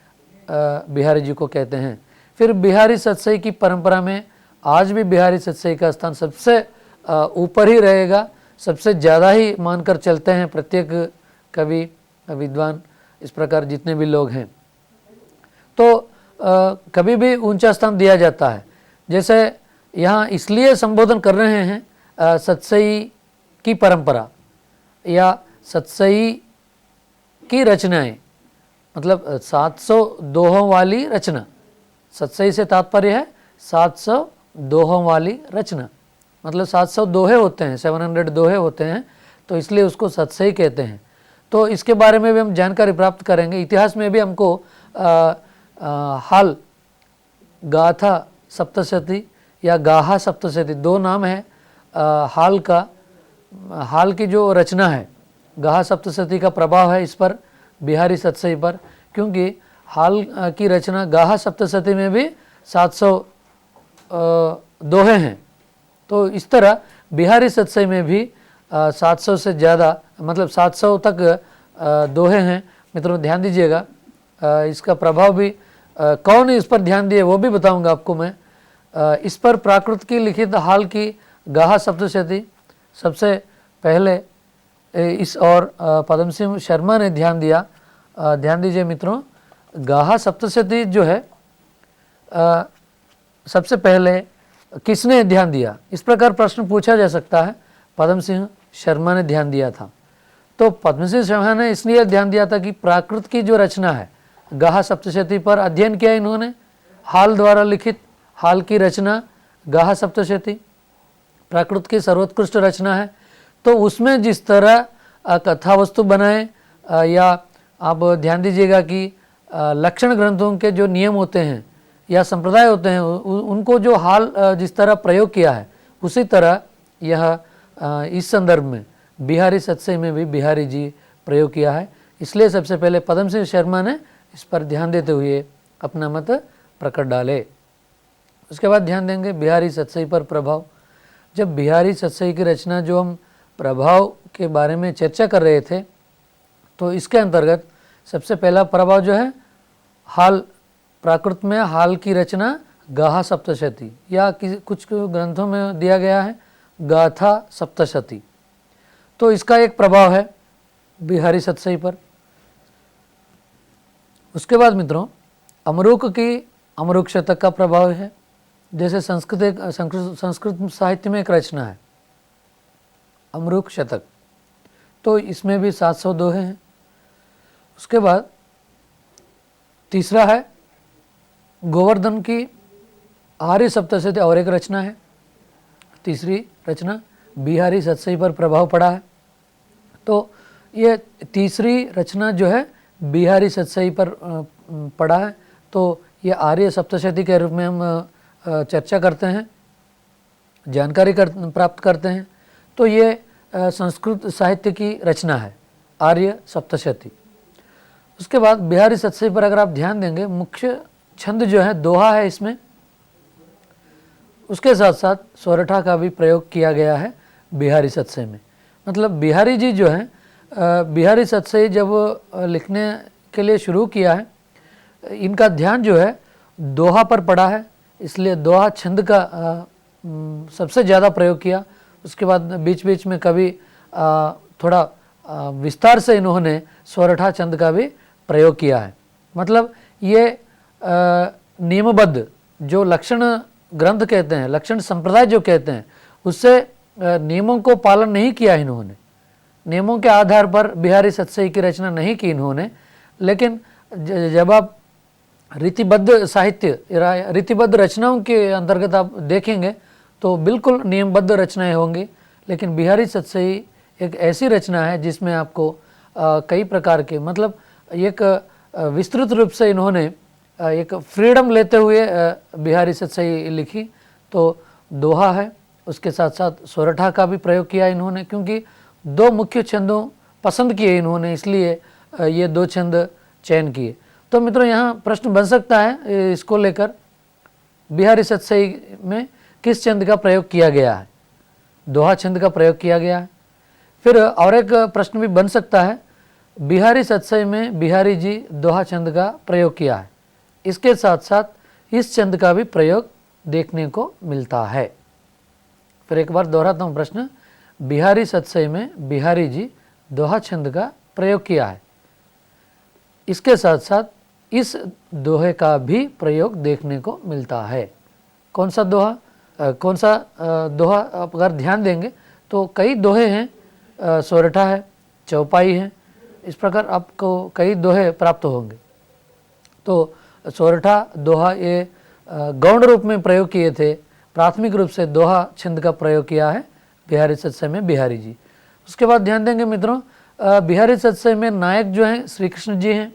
बिहारी जी को कहते हैं। फिर बिहारी सतसई की परंपरा में आज भी बिहारी सतसई का स्थान सबसे ऊपर ही रहेगा, सबसे ज़्यादा ही मानकर चलते हैं प्रत्येक कवि, विद्वान, इस प्रकार जितने भी लोग हैं। तो कभी भी ऊंचा स्थान दिया जाता है। जैसे यहाँ इसलिए संबोधन कर रहे हैं सतसई की परंपरा या सतसई की रचनाएं, मतलब 700 दोहों वाली रचना। सतसई से तात्पर्य है 700 दोहों वाली रचना, मतलब 700 दोहे होते हैं, 700 दोहे होते हैं, तो इसलिए उसको सतसई कहते हैं। तो इसके बारे में भी हम जानकारी प्राप्त करेंगे। इतिहास में भी हमको हाल गाथा सप्तशती या गाहा सप्तशती दो नाम है हाल का। हाल की जो रचना है गाहा सप्तशती का प्रभाव है इस पर, बिहारी सतसई पर, क्योंकि हाल की रचना गाहा सप्तशती में भी 700 दोहे हैं। तो इस तरह बिहारी सतसई में भी 700 से ज़्यादा, मतलब 700 तक दोहे हैं। मित्रों ध्यान दीजिएगा, इसका प्रभाव भी कौन इस पर ध्यान दिए वो भी बताऊंगा आपको मैं। इस पर प्राकृत की लिखित हाल की गाहा सप्तशती सबसे पहले इस और पदम सिंह शर्मा ने ध्यान दिया। ध्यान दीजिए मित्रों, गाहा सप्तशती जो है सबसे पहले किसने ध्यान दिया, इस प्रकार प्रश्न पूछा जा सकता है। पदम सिंह शर्मा ने ध्यान दिया था। तो पद्म सिंह शर्मा ने इसलिए ध्यान दिया था कि प्राकृत की जो रचना है गाहा सप्तशती पर अध्ययन किया इन्होंने। हाल द्वारा लिखित हाल की रचना गाहा सप्तशती प्राकृत की सर्वोत्कृष्ट रचना है। तो उसमें जिस तरह कथा वस्तु बनाए या आप ध्यान दीजिएगा कि लक्षण ग्रंथों के जो नियम होते हैं या संप्रदाय होते हैं उनको जो हाल जिस तरह प्रयोग किया है उसी तरह यह इस संदर्भ में बिहारी सतसई में भी बिहारी जी प्रयोग किया है। इसलिए सबसे पहले पदम सिंह शर्मा ने इस पर ध्यान देते हुए अपना मत प्रकट डाले। उसके बाद ध्यान देंगे बिहारी सतसई पर प्रभाव। जब बिहारी सतसई की रचना जो हम प्रभाव के बारे में चर्चा कर रहे थे, तो इसके अंतर्गत सबसे पहला प्रभाव जो है हाल, प्राकृत में हाल की रचना गाहा सप्तशती या कुछ ग्रंथों में दिया गया है गाथा सप्तशती। तो इसका एक प्रभाव है बिहारी सतसई पर। उसके बाद मित्रों अमरूक की अमरूक शतक का प्रभाव है। जैसे संस्कृत साहित्य में एक रचना है अमरूक शतक, तो इसमें भी 700 दोहे हैं। उसके बाद तीसरा है गोवर्धन की आर्य सप्तशती और एक रचना है। तीसरी रचना बिहारी सतसई पर प्रभाव पड़ा है। तो ये तीसरी रचना जो है बिहारी सतसई पर पड़ा है। तो ये आर्य सप्तशती के रूप में हम चर्चा करते हैं, जानकारी प्राप्त करते हैं। तो ये संस्कृत साहित्य की रचना है आर्य सप्तशती। उसके बाद बिहारी सतसई पर अगर आप ध्यान देंगे मुख्य छंद जो है दोहा है इसमें। उसके साथ साथ सोरठा का भी प्रयोग किया गया है बिहारी सतसई में। मतलब बिहारी जी जो है बिहारी सतसई जब लिखने के लिए शुरू किया है, इनका ध्यान जो है दोहा पर पड़ा है, इसलिए दोहा छंद का सबसे ज़्यादा प्रयोग किया। उसके बाद बीच बीच में कभी थोड़ा विस्तार से इन्होंने सोरठा छंद का भी प्रयोग किया है। मतलब ये नियमबद्ध जो लक्षण ग्रंथ कहते हैं, लक्षण संप्रदाय जो कहते हैं, उससे नियमों को पालन नहीं किया इन्होंने। नियमों के आधार पर बिहारी सतसई की रचना नहीं की इन्होंने। लेकिन जब आप रीतिबद्ध साहित्य, रीतिबद्ध रचनाओं के अंतर्गत आप देखेंगे तो बिल्कुल नियमबद्ध रचनाएं होंगी। लेकिन बिहारी सतसई एक ऐसी रचना है जिसमें आपको कई प्रकार के, मतलब एक विस्तृत रूप से इन्होंने एक फ्रीडम लेते हुए बिहारी सतसई लिखी। तो दोहा है, उसके साथ साथ सोरठा का भी प्रयोग किया इन्होंने, क्योंकि दो मुख्य छंदों पसंद किए इन्होंने, इसलिए ये दो छंद चयन किए। तो मित्रों यहाँ प्रश्न बन सकता है इसको लेकर, बिहारी सतसई में किस छंद का प्रयोग किया गया है? दोहा छंद का प्रयोग किया गया है। फिर और एक प्रश्न भी बन सकता है, बिहारी सतसई में बिहारी जी दोहा छंद का प्रयोग किया है, इसके साथ साथ इस छंद का भी प्रयोग देखने को मिलता है। फिर एक बार दोहराता हूँ प्रश्न, बिहारी सतसई में बिहारी जी दोहा छंद का प्रयोग किया है, इसके साथ साथ इस दोहे का भी प्रयोग देखने को मिलता है। कौन सा दोहा? कौन सा दोहा आप अगर ध्यान देंगे तो कई दोहे हैं, सोरठा है, चौपाई है, इस प्रकार आपको कई दोहे प्राप्त होंगे। तो सोरठा दोहा ये गौण रूप में प्रयोग किए थे, प्राथमिक रूप से दोहा छंद का प्रयोग किया है बिहारी सत्सई में बिहारी जी। उसके बाद ध्यान देंगे मित्रों, बिहारी सत्सई में नायक जो हैं श्री कृष्ण जी हैं।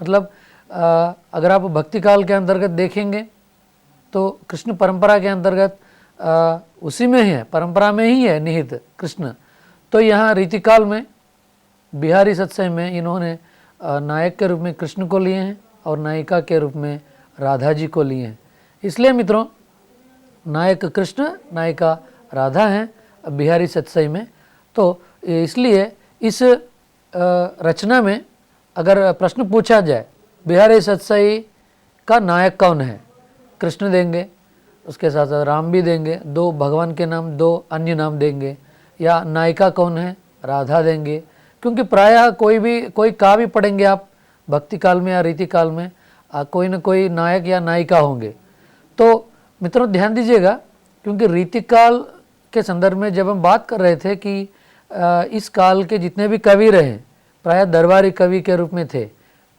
मतलब अगर आप भक्ति काल के अंतर्गत देखेंगे तो कृष्ण परंपरा के अंतर्गत उसी में ही है, परंपरा में ही है निहित कृष्ण। तो यहाँ रीतिकाल में बिहारी सत्सई में इन्होंने नायक के रूप में कृष्ण को लिए हैं और नायिका के रूप में राधा जी को लिए हैं। इसलिए मित्रों नायक कृष्ण नायिका राधा हैं बिहारी सत्सई में। तो इसलिए इस रचना में अगर प्रश्न पूछा जाए बिहारी सत्सई का नायक कौन है, कृष्ण देंगे, उसके साथ साथ राम भी देंगे, 2 भगवान के नाम 2 अन्य नाम देंगे, या नायिका कौन है, राधा देंगे। क्योंकि प्रायः कोई काव्य पढ़ेंगे आप भक्ति काल में या रीति काल में, कोई न कोई नायक या नायिका होंगे। तो मित्रों ध्यान दीजिएगा, क्योंकि रीति काल के संदर्भ में जब हम बात कर रहे थे कि इस काल के जितने भी कवि रहे प्रायः दरबारी कवि के रूप में थे,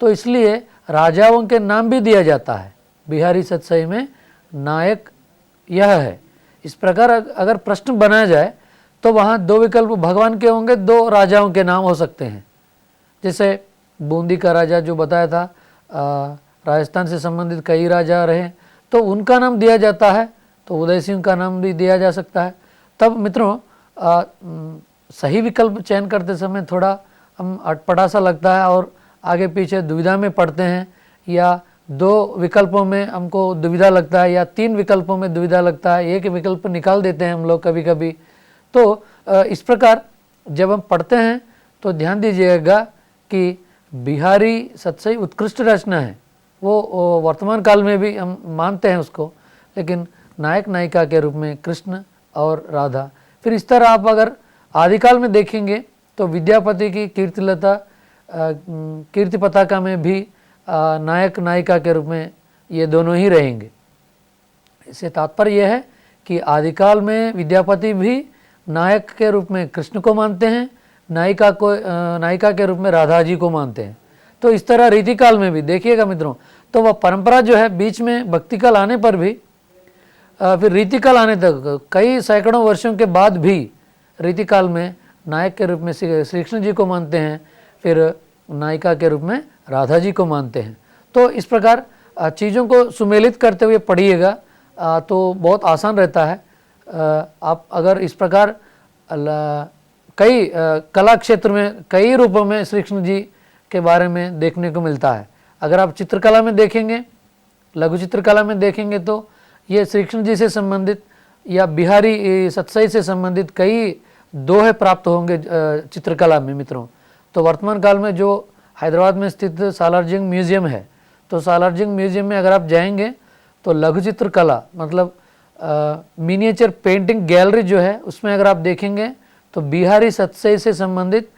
तो इसलिए राजाओं के नाम भी दिया जाता है। बिहारी सत्सई में नायक यह है। इस प्रकार अगर प्रश्न बनाया जाए तो वहाँ 2 विकल्प भगवान के होंगे, 2 राजाओं के नाम हो सकते हैं। जैसे बूंदी का राजा जो बताया था, राजस्थान से संबंधित कई राजा रहे, तो उनका नाम दिया जाता है, तो उदय सिंह का नाम भी दिया जा सकता है। तब मित्रों सही विकल्प चयन करते समय थोड़ा हम अटपटा सा लगता है और आगे पीछे दुविधा में पड़ते हैं, या 2 विकल्पों में हमको दुविधा लगता है, या 3 विकल्पों में दुविधा लगता है, एक विकल्प निकाल देते हैं हम लोग कभी कभी। तो इस प्रकार जब हम पढ़ते हैं तो ध्यान दीजिएगा कि बिहारी सत्सई उत्कृष्ट रचना है, वो वर्तमान काल में भी हम मानते हैं उसको, लेकिन नायक नायिका के रूप में कृष्ण और राधा। फिर इस तरह आप अगर आदिकाल में देखेंगे तो विद्यापति की कीर्तिलता कीर्ति पताका में भी नायक नायिका के रूप में ये दोनों ही रहेंगे। इससे तात्पर्य यह है कि आदिकाल में विद्यापति भी नायक के रूप में कृष्ण को मानते हैं, नायिका के रूप में राधा जी को मानते हैं। तो इस तरह रीतिकाल में भी देखिएगा मित्रों, तो वह परंपरा जो है बीच में भक्तिकाल आने पर भी फिर रीतिकाल आने तक कई सैकड़ों वर्षों के बाद भी रीतिकाल में नायक के रूप में श्री कृष्ण जी को मानते हैं, फिर नायिका के रूप में राधा जी को मानते हैं। तो इस प्रकार चीज़ों को सुमेलित करते हुए पढ़िएगा तो बहुत आसान रहता है। आप अगर इस प्रकार कई कला क्षेत्र में कई रूपों में श्री कृष्ण जी के बारे में देखने को मिलता है। अगर आप चित्रकला में देखेंगे, लघु चित्रकला में देखेंगे तो ये श्री कृष्ण जी से संबंधित या बिहारी सत्सई से संबंधित कई दोहे प्राप्त होंगे चित्रकला में मित्रों। तो वर्तमान काल में जो हैदराबाद में स्थित सालारजंग म्यूजियम है, तो सालारजंग म्यूजियम में अगर आप जाएंगे तो लघु चित्रकला मतलब मिनिएचर पेंटिंग गैलरी जो है उसमें अगर आप देखेंगे तो बिहारी सत्सई से संबंधित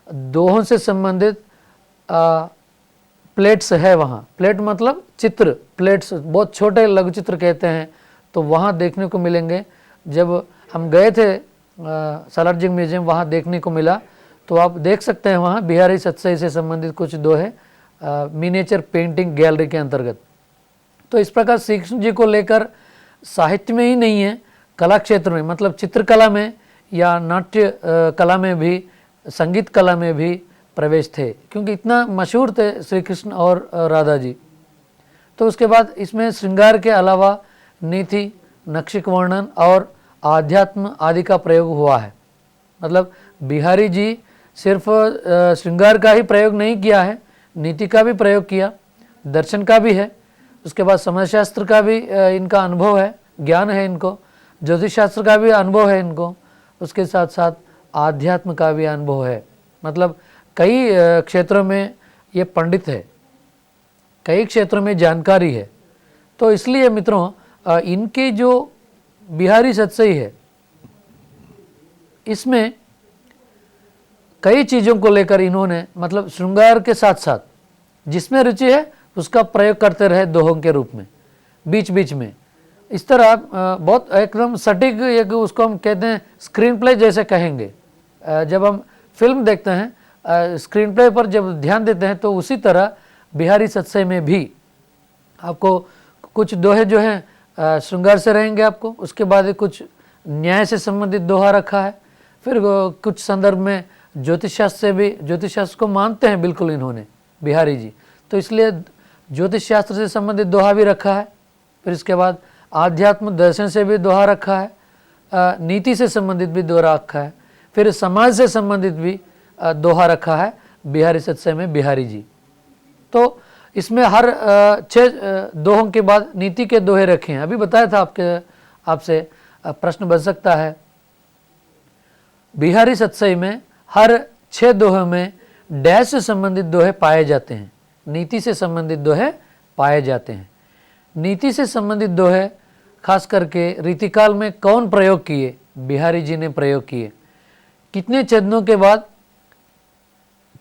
दोहों से संबंधित प्लेट्स है वहाँ। प्लेट मतलब चित्र, प्लेट्स बहुत छोटे लघु चित्र कहते हैं, तो वहाँ देखने को मिलेंगे। जब हम गए थे सालारजंग म्यूजियम वहाँ देखने को मिला, तो आप देख सकते हैं वहाँ बिहारी सत्सई से संबंधित कुछ दोहे मिनिएचर पेंटिंग गैलरी के अंतर्गत। तो इस प्रकार श्री कृष्ण जी को लेकर साहित्य में ही नहीं है, कला क्षेत्र में मतलब चित्रकला में या नाट्य कला में भी, संगीत कला में भी प्रवेश थे, क्योंकि इतना मशहूर थे श्री कृष्ण और राधा जी। तो उसके बाद इसमें श्रृंगार के अलावा नीति, नक्षिक वर्णन और आध्यात्म आदि का प्रयोग हुआ है। मतलब बिहारी जी सिर्फ श्रृंगार का ही प्रयोग नहीं किया है, नीति का भी प्रयोग किया, दर्शन का भी है, उसके बाद समाजशास्त्र का भी इनका अनुभव है, ज्ञान है इनको, ज्योतिष शास्त्र का भी अनुभव है इनको, उसके साथ साथ आध्यात्म का भी अनुभव है। मतलब कई क्षेत्रों में ये पंडित है, कई क्षेत्रों में जानकारी है। तो इसलिए मित्रों इनके जो बिहारी सत्सई है इसमें कई चीज़ों को लेकर इन्होंने मतलब श्रृंगार के साथ साथ जिसमें रुचि है उसका प्रयोग करते रहे दोहों के रूप में बीच बीच में। इस तरह बहुत एकदम सटीक एक उसको हम कहते हैं स्क्रीन प्ले जैसे कहेंगे। जब हम फिल्म देखते हैं स्क्रीन प्ले पर जब ध्यान देते हैं तो उसी तरह बिहारी सत्सई में भी आपको कुछ दोहे जो हैं श्रृंगार से रहेंगे आपको, उसके बाद कुछ न्याय से संबंधित दोहा रखा है, फिर कुछ संदर्भ में ज्योतिष शास्त्र से भी, ज्योतिष शास्त्र को मानते हैं बिल्कुल इन्होंने बिहारी जी, तो इसलिए ज्योतिष शास्त्र से संबंधित दोहा भी रखा है। फिर इसके बाद आध्यात्म दर्शन से भी दोहा रखा है, नीति से संबंधित भी दोहा रखा है, फिर समाज से संबंधित भी दोहा रखा है बिहारी सत्सई में बिहारी जी। तो इसमें हर 6 दोहों के बाद नीति के दोहे रखे हैं। अभी बताया था आपसे प्रश्न बन सकता है, बिहारी सत्सई में हर 6 दोहे में डैश से संबंधित दोहे पाए जाते हैं, नीति से संबंधित दोहे पाए जाते हैं। नीति से संबंधित दोहे खास करके रीतिकाल में कौन प्रयोग किए? बिहारी जी ने प्रयोग किए। कितने चरणों के बाद,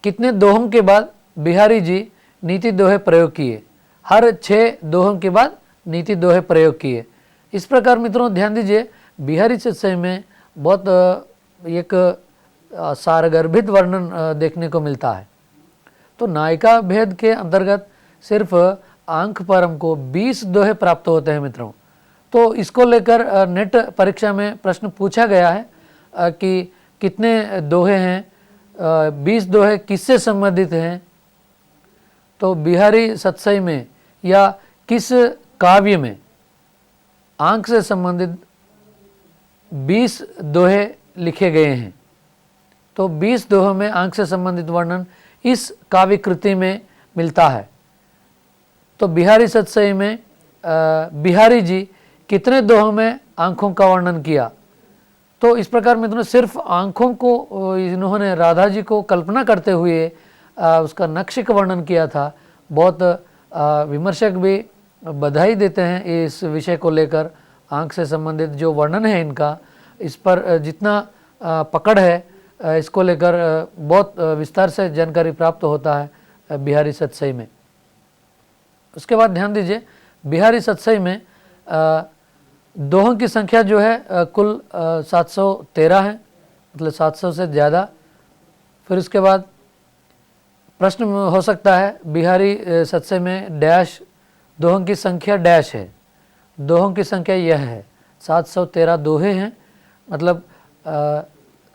कितने दोहों के बाद बिहारी जी नीति दोहे प्रयोग किए? हर 6 दोहों के बाद नीति दोहे प्रयोग किए। इस प्रकार मित्रों ध्यान दीजिए, बिहारी सत्सई में बहुत एक सारगर्भित वर्णन देखने को मिलता है। तो नायिका भेद के अंतर्गत सिर्फ अंक पर हमको 20 दोहे प्राप्त होते हैं मित्रों। तो इसको लेकर नेट परीक्षा में प्रश्न पूछा गया है कि कितने दोहे हैं, 20 दोहे किससे संबंधित हैं? तो बिहारी सत्सई में या किस काव्य में अंक से संबंधित 20 दोहे लिखे गए हैं? तो 20 दोहों में अंक से संबंधित वर्णन इस काव्य कृति में मिलता है। तो बिहारी सत्सई में बिहारी जी कितने दोहों में आंखों का वर्णन किया? तो इस प्रकार मित्रों सिर्फ आंखों को इन्होंने राधा जी को कल्पना करते हुए उसका नक्श का वर्णन किया था। बहुत विमर्शक भी बधाई देते हैं इस विषय को लेकर, आंख से संबंधित जो वर्णन है इनका, इस पर जितना पकड़ है इसको लेकर बहुत विस्तार से जानकारी प्राप्त होता है बिहारी सत्सई में। उसके बाद ध्यान दीजिए, बिहारी सत्सई में दोहों की संख्या जो है कुल 713 है, मतलब 700 से ज़्यादा। फिर उसके बाद प्रश्न हो सकता है बिहारी सत्सई में डैश दोहों की संख्या डैश है। दोहों की संख्या यह है, 713 दोहे हैं, मतलब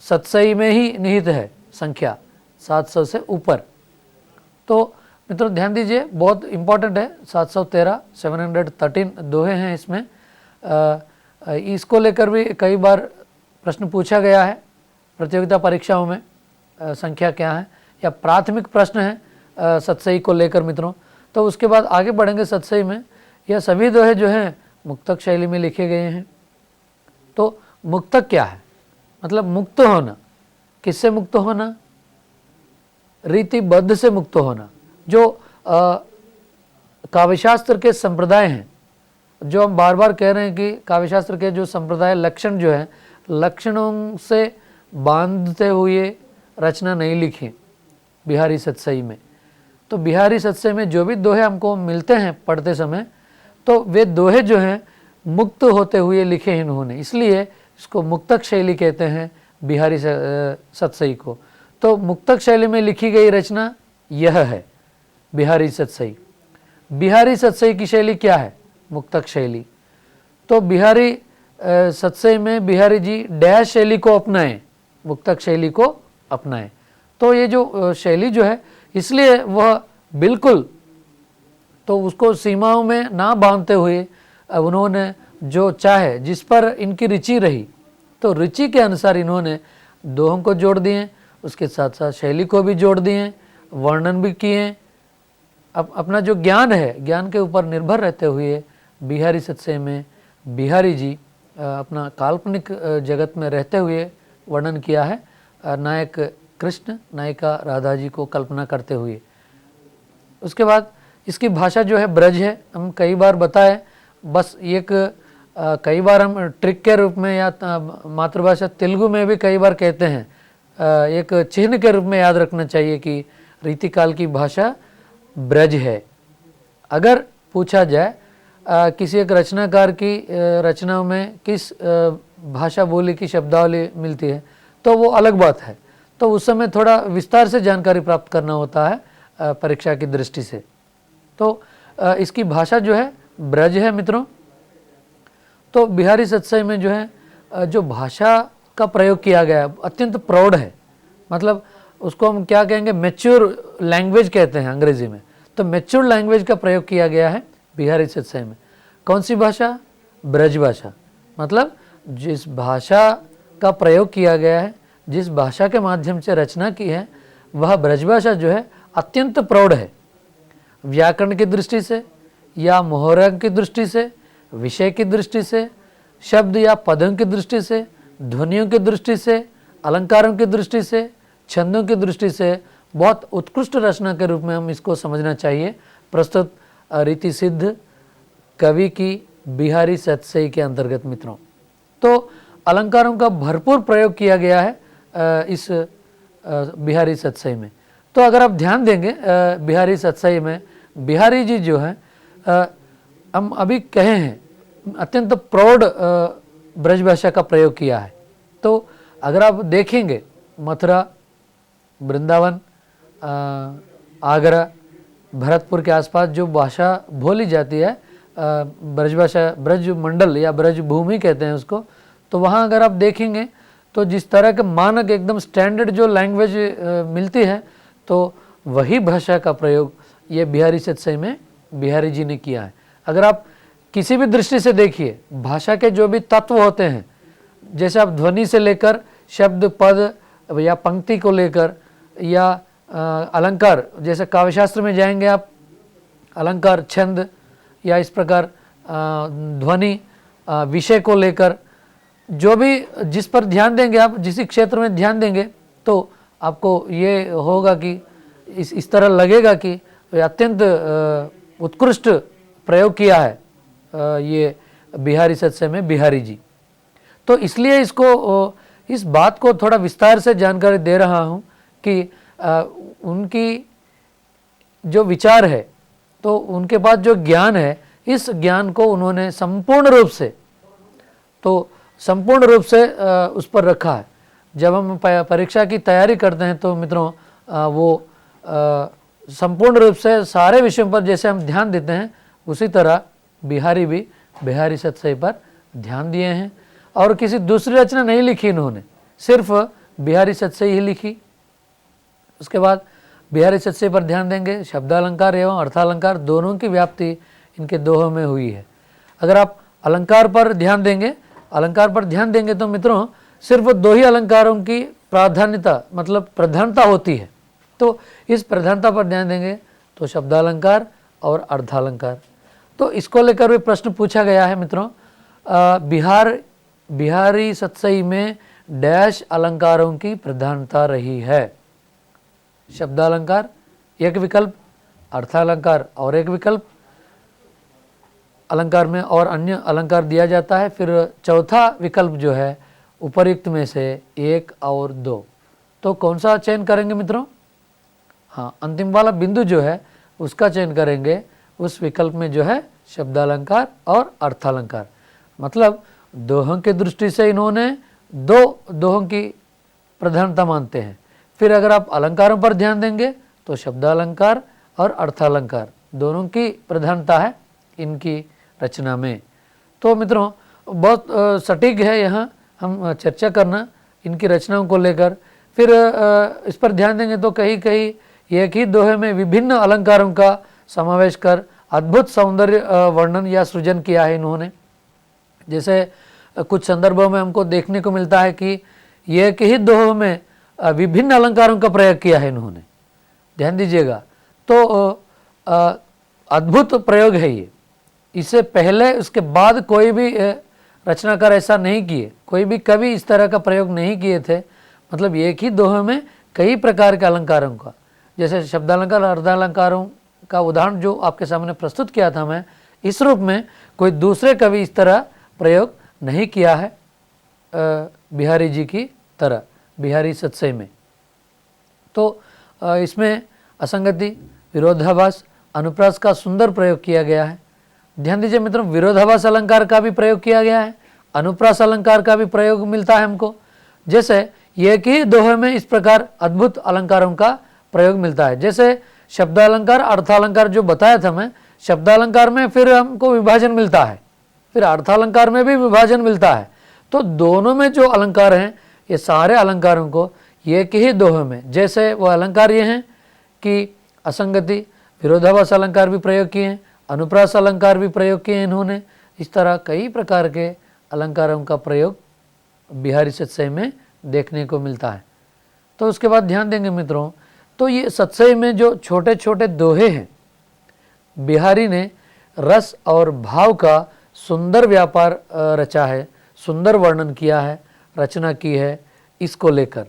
सत्सई में ही निहित है संख्या 700 से ऊपर। तो मित्रों ध्यान दीजिए, बहुत इम्पोर्टेंट है, 713 दोहे हैं इसमें। इसको लेकर भी कई बार प्रश्न पूछा गया है प्रतियोगिता परीक्षाओं में, संख्या क्या है, या प्राथमिक प्रश्न है सत्सई को लेकर मित्रों। तो उसके बाद आगे बढ़ेंगे सत्सई में। यह सभी दोहे जो हैं मुक्तक शैली में लिखे गए हैं। तो मुक्तक क्या है? मतलब मुक्त होना। किससे मुक्त होना? रीतिबद्ध से मुक्त होना। जो काव्यशास्त्र के संप्रदाय हैं, जो हम बार बार कह रहे हैं कि काव्यशास्त्र के जो संप्रदाय लक्षण जो है, लक्षणों से बांधते हुए रचना नहीं लिखी बिहारी सत्सई में। तो बिहारी सत्सई में जो भी दोहे हमको मिलते हैं पढ़ते समय, तो वे दोहे जो हैं मुक्त होते हुए लिखे हैं इन्होंने, इसलिए इसको मुक्तक शैली कहते हैं बिहारी सत्सई को। तो मुक्तक शैली में लिखी गई रचना यह है बिहारी सत्सई। बिहारी सत्सई की शैली क्या है? मुक्तक शैली। तो बिहारी सत्सई में बिहारी जी डैश शैली को अपनाएं, मुक्तक शैली को अपनाएं। तो ये जो शैली जो है, इसलिए वह बिल्कुल तो उसको सीमाओं में ना बांधते हुए उन्होंने जो चाहे, जिस पर इनकी रुचि रही, तो रुचि के अनुसार इन्होंने दोहों को जोड़ दिए, उसके साथ साथ शैली को भी जोड़ दिए, वर्णन भी किए। अब अपना जो ज्ञान है, ज्ञान के ऊपर निर्भर रहते हुए बिहारी सत्सई में बिहारी जी अपना काल्पनिक जगत में रहते हुए वर्णन किया है, नायक कृष्ण नायिका राधा जी को कल्पना करते हुए। उसके बाद इसकी भाषा जो है ब्रज है। हम कई बार बताए, बस एक कई बार हम ट्रिक के रूप में या मातृभाषा तेलुगु में भी कई बार कहते हैं, एक चिन्ह के रूप में याद रखना चाहिए कि रीतिकाल की भाषा ब्रज है। अगर पूछा जाए किसी एक रचनाकार की रचनाओं में किस भाषा बोली की शब्दावली मिलती है तो वो अलग बात है। तो उस समय थोड़ा विस्तार से जानकारी प्राप्त करना होता है परीक्षा की दृष्टि से। तो इसकी भाषा जो है ब्रज है मित्रों। तो बिहारी सतसई में जो है जो भाषा का प्रयोग किया गया है अत्यंत प्रौढ़ है, मतलब उसको हम क्या कहेंगे, मैच्योर लैंग्वेज कहते हैं अंग्रेजी में। तो मैच्योर लैंग्वेज का प्रयोग किया गया है बिहारी सतसई में। कौन सी भाषा? ब्रज भाषा। मतलब जिस भाषा का प्रयोग किया गया है, जिस भाषा के माध्यम से रचना की है, वह ब्रज भाषा जो है अत्यंत प्रौढ़ है। व्याकरण की दृष्टि से या मोहरा की दृष्टि से, विषय की दृष्टि से, शब्द या पदों की दृष्टि से, ध्वनियों की दृष्टि से, अलंकारों की दृष्टि से, छंदों की दृष्टि से बहुत उत्कृष्ट रचना के रूप में हम इसको समझना चाहिए। प्रस्तुत रीति सिद्ध कवि की बिहारी सतसई के अंतर्गत मित्रों, तो अलंकारों का भरपूर प्रयोग किया गया है इस बिहारी सतसई में। तो अगर आप ध्यान देंगे बिहारी सतसई में बिहारी जी जो है हम अभी कहे हैं अत्यंत प्रौढ़ ब्रज भाषा का प्रयोग किया है। तो अगर आप देखेंगे मथुरा, वृंदावन, आगरा, भरतपुर के आसपास जो भाषा बोली जाती है ब्रज भाषा, ब्रज मंडल या ब्रज भूमि कहते हैं उसको, तो वहाँ अगर आप देखेंगे तो जिस तरह के मानक एकदम स्टैंडर्ड जो लैंग्वेज मिलती है, तो वही भाषा का प्रयोग ये बिहारी सतसई में बिहारी जी ने किया है। अगर आप किसी भी दृष्टि से देखिए, भाषा के जो भी तत्व होते हैं, जैसे आप ध्वनि से लेकर शब्द, पद या पंक्ति को लेकर, या अलंकार, जैसे काव्यशास्त्र में जाएंगे आप, अलंकार, छंद या इस प्रकार ध्वनि, विषय को लेकर जो भी जिस पर ध्यान देंगे आप, जिस क्षेत्र में ध्यान देंगे, तो आपको ये होगा कि इस तरह लगेगा कि अत्यंत उत्कृष्ट प्रयोग किया है ये बिहारी सतसई में बिहारी जी। तो इसलिए इसको, इस बात को थोड़ा विस्तार से जानकारी दे रहा हूँ कि उनकी जो विचार है, तो उनके पास जो ज्ञान है, इस ज्ञान को उन्होंने संपूर्ण रूप से उस पर रखा है। जब हम परीक्षा की तैयारी करते हैं तो मित्रों वो संपूर्ण रूप से सारे विषयों पर जैसे हम ध्यान देते हैं, उसी तरह बिहारी भी बिहारी सतसई पर ध्यान दिए हैं। और किसी दूसरी रचना नहीं लिखी इन्होंने, सिर्फ बिहारी सतसई ही लिखी। उसके बाद बिहारी सतसई पर ध्यान देंगे, शब्दालंकार एवं अर्थालंकार दोनों की व्याप्ति इनके दोहों में हुई है। अगर आप अलंकार पर ध्यान देंगे तो मित्रों सिर्फ दो ही अलंकारों की प्राधान्यता, मतलब प्रधानता होती है। तो इस प्रधानता पर ध्यान देंगे तो शब्दालंकार और अर्थालंकार। तो इसको लेकर भी प्रश्न पूछा गया है मित्रों, बिहारी सतसई में डैश अलंकारों की प्रधानता रही है। शब्दालंकार एक विकल्प, अर्थालंकार और एक विकल्प, अलंकार में और अन्य अलंकार दिया जाता है। फिर चौथा विकल्प जो है उपर्युक्त में से 1 और 2। तो कौन सा चयन करेंगे मित्रों? हाँ, अंतिम वाला बिंदु जो है उसका चयन करेंगे। उस विकल्प में जो है शब्दालंकार और अर्थालंकार, मतलब दोहों की दृष्टि से इन्होंने दो दोहों की प्रधानता मानते हैं। फिर अगर आप अलंकारों पर ध्यान देंगे तो शब्दालंकार और अर्थालंकार दोनों की प्रधानता है इनकी रचना में। तो मित्रों बहुत सटीक है यहाँ हम चर्चा करना इनकी रचनाओं को लेकर। फिर इस पर ध्यान देंगे तो कहीं कहीं एक ही दोहे में विभिन्न अलंकारों का समावेश कर अद्भुत सौंदर्य वर्णन या सृजन किया है इन्होंने। जैसे कुछ संदर्भों में हमको देखने को मिलता है कि एक ही दोहे में विभिन्न अलंकारों का प्रयोग किया है इन्होंने, ध्यान दीजिएगा। तो अद्भुत प्रयोग है ये। इससे पहले उसके बाद कोई भी रचनाकार ऐसा नहीं किए, कोई भी कवि इस तरह का प्रयोग नहीं किए थे। मतलब एक ही दोहे में कई प्रकार के अलंकारों का, जैसे शब्दालंकार और अर्धालंकारों का उदाहरण जो आपके सामने प्रस्तुत किया था मैं, इस रूप में कोई दूसरे कवि इस तरह प्रयोग नहीं किया है बिहारी जी की तरह बिहारी सतसई में। तो इसमें असंगति, विरोधाभास, अनुप्रास का सुंदर प्रयोग किया गया है। ध्यान दीजिए मित्रों, विरोधाभास अलंकार का भी प्रयोग किया गया है, अनुप्रास अलंकार का भी प्रयोग मिलता है हमको। जैसे एक ही दोहे में इस प्रकार अद्भुत अलंकारों का प्रयोग मिलता है। जैसे शब्दालंकार, अर्थालंकार जो बताया था मैं, शब्दालंकार में फिर हमको विभाजन मिलता है, फिर अर्थालंकार में भी विभाजन मिलता है। तो दोनों में जो अलंकार हैं, ये सारे अलंकारों को एक ही दोहे में, जैसे वो अलंकार ये हैं कि असंगति, विरोधाभास अलंकार भी प्रयोग किए हैं, अनुप्रास अलंकार भी प्रयोग किए इन्होंने। इस तरह कई प्रकार के अलंकारों का प्रयोग बिहारी सतसई में देखने को मिलता है। तो उसके बाद ध्यान देंगे मित्रों, तो ये सतसई में जो छोटे छोटे दोहे हैं, बिहारी ने रस और भाव का सुंदर व्यापार रचा है, सुंदर वर्णन किया है, रचना की है इसको लेकर।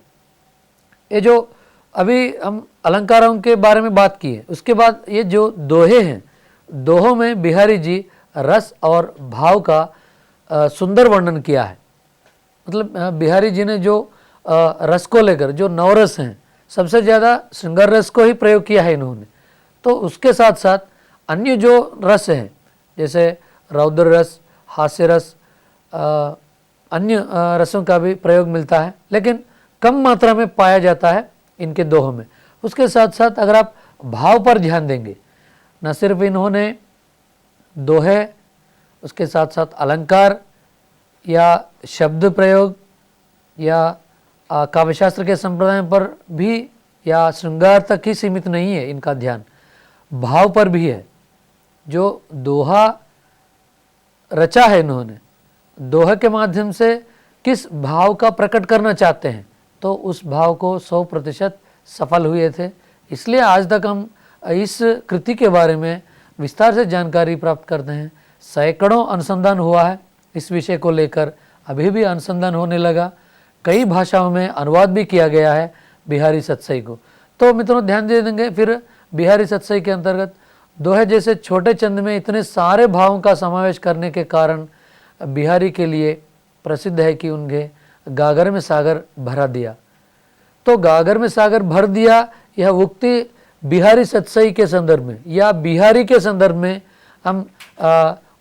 ये जो अभी हम अलंकारों के बारे में बात की है, उसके बाद ये जो दोहे हैं, दोहों में बिहारी जी रस और भाव का सुंदर वर्णन किया है। मतलब बिहारी जी ने जो रस को लेकर, जो नवरस हैं, सबसे ज़्यादा श्रृंगार रस को ही प्रयोग किया है इन्होंने। तो उसके साथ साथ अन्य जो रस हैं, जैसे रौद्र रस, हास्य रस, अन्य रसों का भी प्रयोग मिलता है, लेकिन कम मात्रा में पाया जाता है इनके दोहों में। उसके साथ साथ अगर आप भाव पर ध्यान देंगे, न सिर्फ इन्होंने दोहे, उसके साथ साथ अलंकार या शब्द प्रयोग या काव्यशास्त्र के संप्रदाय पर भी या श्रृंगार तक ही सीमित नहीं है इनका ध्यान, भाव पर भी है। जो दोहा रचा है इन्होंने, दोहे के माध्यम से किस भाव का प्रकट करना चाहते हैं, तो उस भाव को 100% सफल हुए थे। इसलिए आज तक हम इस कृति के बारे में विस्तार से जानकारी प्राप्त करते हैं। सैकड़ों अनुसंधान हुआ है इस विषय को लेकर, अभी भी अनुसंधान होने लगा, कई भाषाओं में अनुवाद भी किया गया है बिहारी सतसई को। तो मित्रों ध्यान दे देंगे, फिर बिहारी सतसई के अंतर्गत दोहे जैसे छोटे चंद में इतने सारे भावों का समावेश करने के कारण बिहारी के लिए प्रसिद्ध है कि उनके गागर में सागर भरा दिया। तो गागर में सागर भर दिया, यह उक्ति बिहारी सतसई के संदर्भ में या बिहारी के संदर्भ में हम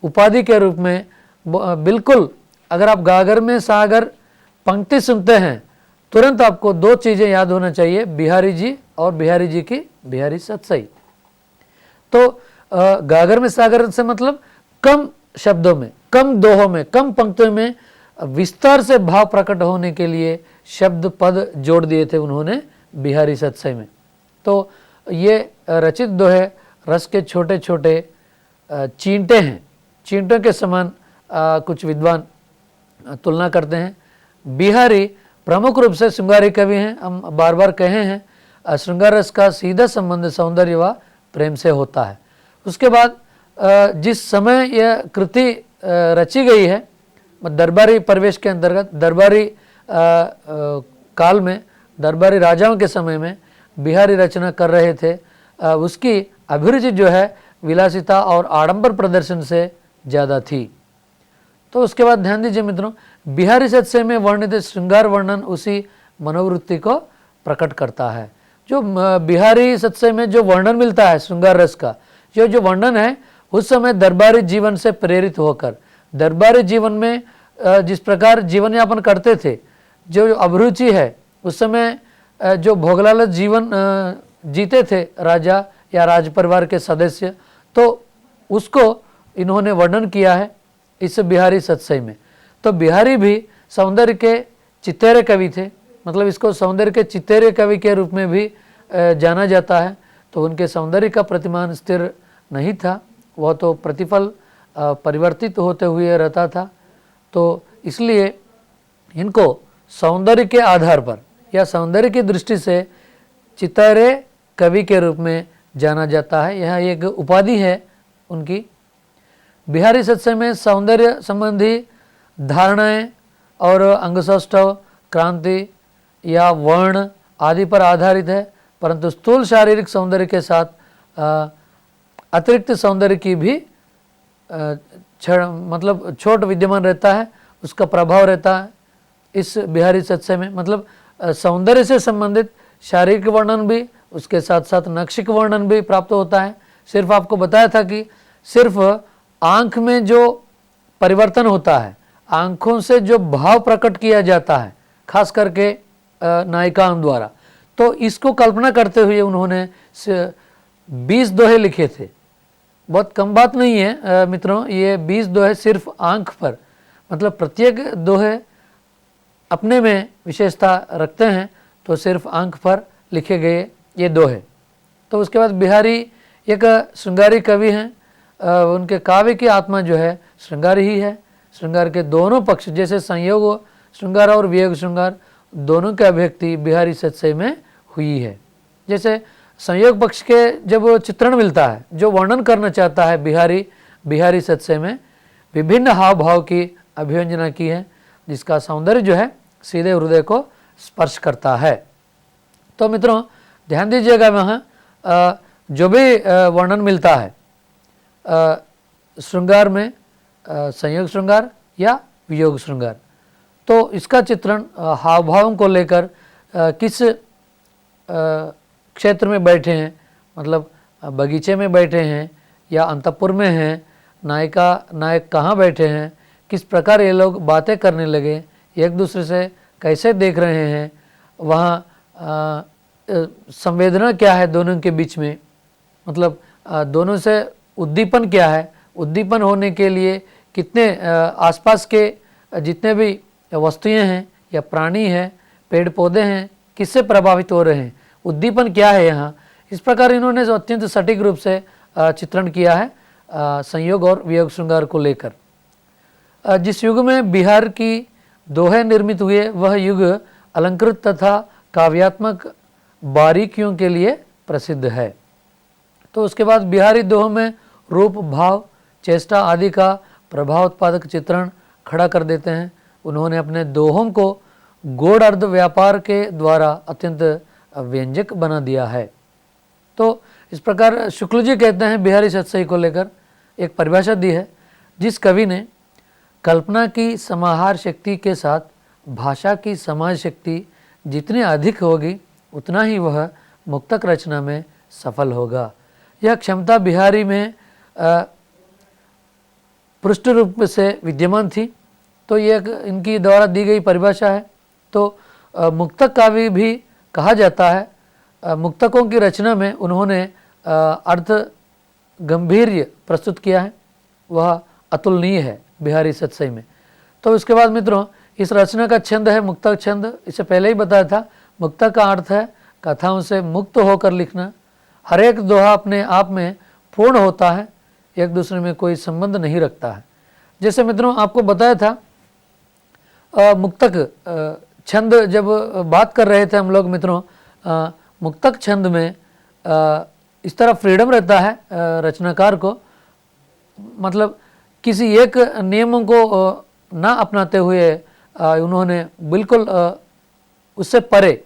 उपाधि के रूप में बिल्कुल, अगर आप गागर में सागर पंक्ति सुनते हैं, तुरंत आपको दो चीज़ें याद होना चाहिए, बिहारी जी और बिहारी जी की बिहारी सतसई। तो गागर में सागर से मतलब कम शब्दों में, कम दोहों में, कम पंक्तियों में विस्तार से भाव प्रकट होने के लिए शब्द पद जोड़ दिए थे उन्होंने बिहारी सतसई में। तो ये रचित दोहे रस के छोटे छोटे चींटे हैं, चींटों के समान कुछ विद्वान तुलना करते हैं। बिहारी प्रमुख रूप से श्रृंगारी कवि हैं, हम बार बार कहे हैं। श्रृंगार रस का सीधा संबंध सौंदर्य व प्रेम से होता है। उसके बाद जिस समय यह कृति रची गई है, दरबारी परिवेश के अंतर्गत, दरबारी काल में, दरबारी राजाओं के समय में बिहारी रचना कर रहे थे, उसकी अभिरुचि जो है विलासिता और आडंबर प्रदर्शन से ज़्यादा थी। तो उसके बाद ध्यान दीजिए मित्रों, बिहारी सतसई में वर्णित श्रृंगार वर्णन उसी मनोवृत्ति को प्रकट करता है। जो बिहारी सतसई में जो वर्णन मिलता है श्रृंगार रस का, जो वर्णन है उस समय दरबारी जीवन से प्रेरित होकर, दरबारी जीवन में जिस प्रकार जीवन यापन करते थे, जो अभिरुचि है, उस समय जो भोगलालच जीवन जीते थे राजा या राज परिवार के सदस्य, तो उसको इन्होंने वर्णन किया है इस बिहारी सतसई में। तो बिहारी भी सौंदर्य के चित्तेरे कवि थे, मतलब इसको सौंदर्य के चित्तेरे कवि के रूप में भी जाना जाता है। तो उनके सौंदर्य का प्रतिमान स्थिर नहीं था, वह तो प्रतिफल परिवर्तित होते हुए रहता था। तो इसलिए इनको सौंदर्य के आधार पर या सौंदर्य की दृष्टि से चित्तेरे कवि के रूप में जाना जाता है। यह एक उपाधि है उनकी। बिहारी सतसई में सौंदर्य संबंधी धारणाएं और अंगसौष्ठव, क्रांति या वर्ण आदि पर आधारित है, परंतु स्थूल शारीरिक सौंदर्य के साथ अतिरिक्त सौंदर्य की भी मतलब छोट विद्यमान रहता है, उसका प्रभाव रहता है इस बिहारी सतसई में। मतलब सौंदर्य से संबंधित शारीरिक वर्णन भी, उसके साथ साथ नक्षिक वर्णन भी प्राप्त होता है। सिर्फ आपको बताया था कि सिर्फ आँख में जो परिवर्तन होता है, आँखों से जो भाव प्रकट किया जाता है, खास करके नायिकाओं द्वारा, तो इसको कल्पना करते हुए उन्होंने 20 दोहे लिखे थे। बहुत कम बात नहीं है मित्रों, ये 20 दोहे सिर्फ आँख पर, मतलब प्रत्येक दोहे अपने में विशेषता रखते हैं, तो सिर्फ आँख पर लिखे गए ये दोहे। तो उसके बाद बिहारी एक श्रृंगारी कवि हैं, उनके काव्य की आत्मा जो है श्रृंगार ही है। श्रृंगार के दोनों पक्ष, जैसे संयोग श्रृंगार और वियोग श्रृंगार, दोनों की अभिव्यक्ति बिहारी सतसई में हुई है। जैसे संयोग पक्ष के जब चित्रण मिलता है, जो वर्णन करना चाहता है बिहारी सतसई में विभिन्न हाव भाव की अभिव्यंजना की है, जिसका सौंदर्य जो है सीधे हृदय को स्पर्श करता है। तो मित्रों ध्यान दीजिएगा, वहाँ जो भी वर्णन मिलता है श्रृंगार में, संयोग श्रृंगार या वियोग श्रृंगार, तो इसका चित्रण हाव भावों को लेकर किस क्षेत्र में बैठे हैं, मतलब बगीचे में बैठे हैं या अंतपुर में हैं, नायक कहाँ बैठे हैं, किस प्रकार ये लोग बातें करने लगे, एक दूसरे से कैसे देख रहे हैं, वहाँ संवेदना क्या है दोनों के बीच में, मतलब दोनों से उद्दीपन क्या है, उद्दीपन होने के लिए कितने आसपास के जितने भी वस्तुएं हैं या प्राणी हैं, पेड़ पौधे हैं, किससे प्रभावित हो रहे हैं, उद्दीपन क्या है यहाँ। इस प्रकार इन्होंने अत्यंत सटीक रूप से चित्रण किया है संयोग और वियोग श्रृंगार को लेकर। जिस युग में बिहार की दोहे निर्मित हुए, वह युग अलंकृत तथा काव्यात्मक बारीकियों के लिए प्रसिद्ध है। तो उसके बाद बिहारी दोहों में रूप, भाव, चेष्टा आदि का प्रभाव उत्पादक चित्रण खड़ा कर देते हैं। उन्होंने अपने दोहों को गौड़ अर्ध व्यापार के द्वारा अत्यंत व्यंजक बना दिया है। तो इस प्रकार शुक्ल जी कहते हैं बिहारी सतसई को लेकर एक परिभाषा दी है, जिस कवि ने कल्पना की समाहार शक्ति के साथ भाषा की समाज शक्ति जितनी अधिक होगी, उतना ही वह मुक्तक रचना में सफल होगा। यह क्षमता बिहारी में पृष्ठ रूप से विद्यमान थी। तो ये इनकी द्वारा दी गई परिभाषा है। तो मुक्तक काव्य भी कहा जाता है। मुक्तकों की रचना में उन्होंने अर्थ गंभीर्य प्रस्तुत किया है, वह अतुलनीय है बिहारी सतसई में। तो इसके बाद मित्रों इस रचना का छंद है मुक्तक छंद। इससे पहले ही बताया था, मुक्तक का अर्थ है कथाओं से मुक्त होकर लिखना। हर एक दोहा अपने आप में पूर्ण होता है, एक दूसरे में कोई संबंध नहीं रखता है। जैसे मित्रों आपको बताया था मुक्तक छंद, जब बात कर रहे थे हम लोग मित्रों, मुक्तक छंद में इस तरह फ्रीडम रहता है रचनाकार को, मतलब किसी एक नियमों को ना अपनाते हुए उन्होंने बिल्कुल उससे परे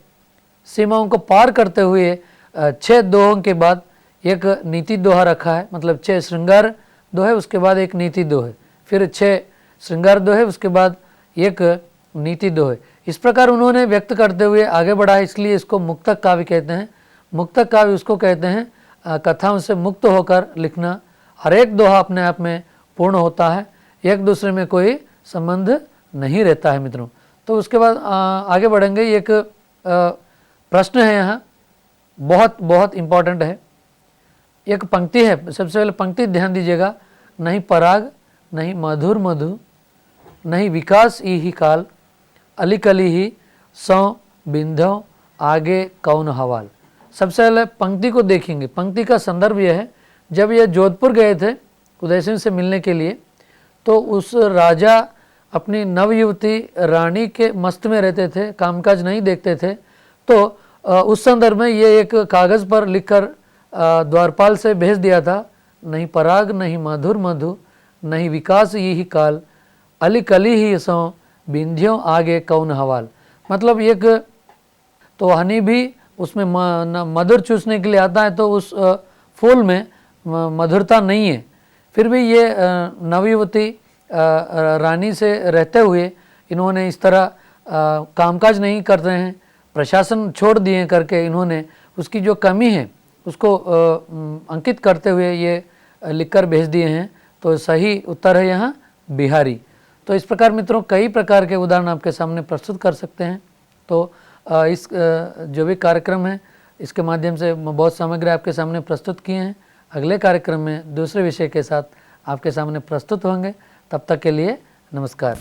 सीमाओं को पार करते हुए 6 दोहों के बाद एक नीति दोहा रखा है। मतलब 6 श्रृंगार दोहे, उसके बाद एक नीति दोहे, फिर 6 श्रृंगार दोहे, उसके बाद एक नीति दोहे। इस प्रकार उन्होंने व्यक्त करते हुए आगे बढ़ा है, इसलिए इसको मुक्तक काव्य कहते हैं। मुक्तक काव्य उसको कहते हैं कथाओं से मुक्त होकर लिखना। हर एक दोहा अपने आप में पूर्ण होता है, एक दूसरे में कोई संबंध नहीं रहता है मित्रों। तो उसके बाद आगे बढ़ेंगे। एक प्रश्न है यहाँ, बहुत बहुत इम्पोर्टेंट है। एक पंक्ति है, सबसे पहले पंक्ति ध्यान दीजिएगा। नहीं पराग, नहीं मधुर मधु, नहीं विकास ही काल, अलिकली ही सौ बिंधो आगे कौन हवाल। सबसे पहले पंक्ति को देखेंगे। पंक्ति का संदर्भ यह है, जब ये जोधपुर गए थे उदय सिंह से मिलने के लिए, तो उस राजा अपनी नवयुवती रानी के मस्त में रहते थे, कामकाज नहीं देखते थे। तो उस संदर्भ में ये एक कागज़ पर लिखकर द्वारपाल से भेज दिया था, नहीं पराग, नहीं मधुर मधु, नहीं विकास ही काल, अली कली ही सौ बिंधियों आगे कौन हवाल। मतलब एक तो हनी भी उसमें मधुर चूसने के लिए आता है, तो उस फूल में मधुरता नहीं है। फिर भी ये नवयुवती रानी से रहते हुए इन्होंने इस तरह कामकाज नहीं करते हैं, प्रशासन छोड़ दिए करके इन्होंने उसकी जो कमी है उसको अंकित करते हुए ये लिखकर भेज दिए हैं। तो सही उत्तर है यहाँ बिहारी। तो इस प्रकार मित्रों कई प्रकार के उदाहरण आपके सामने प्रस्तुत कर सकते हैं। तो इस जो भी कार्यक्रम है इसके माध्यम से बहुत सामग्री आपके सामने प्रस्तुत किए हैं। अगले कार्यक्रम में दूसरे विषय के साथ आपके सामने प्रस्तुत होंगे। तब तक के लिए नमस्कार।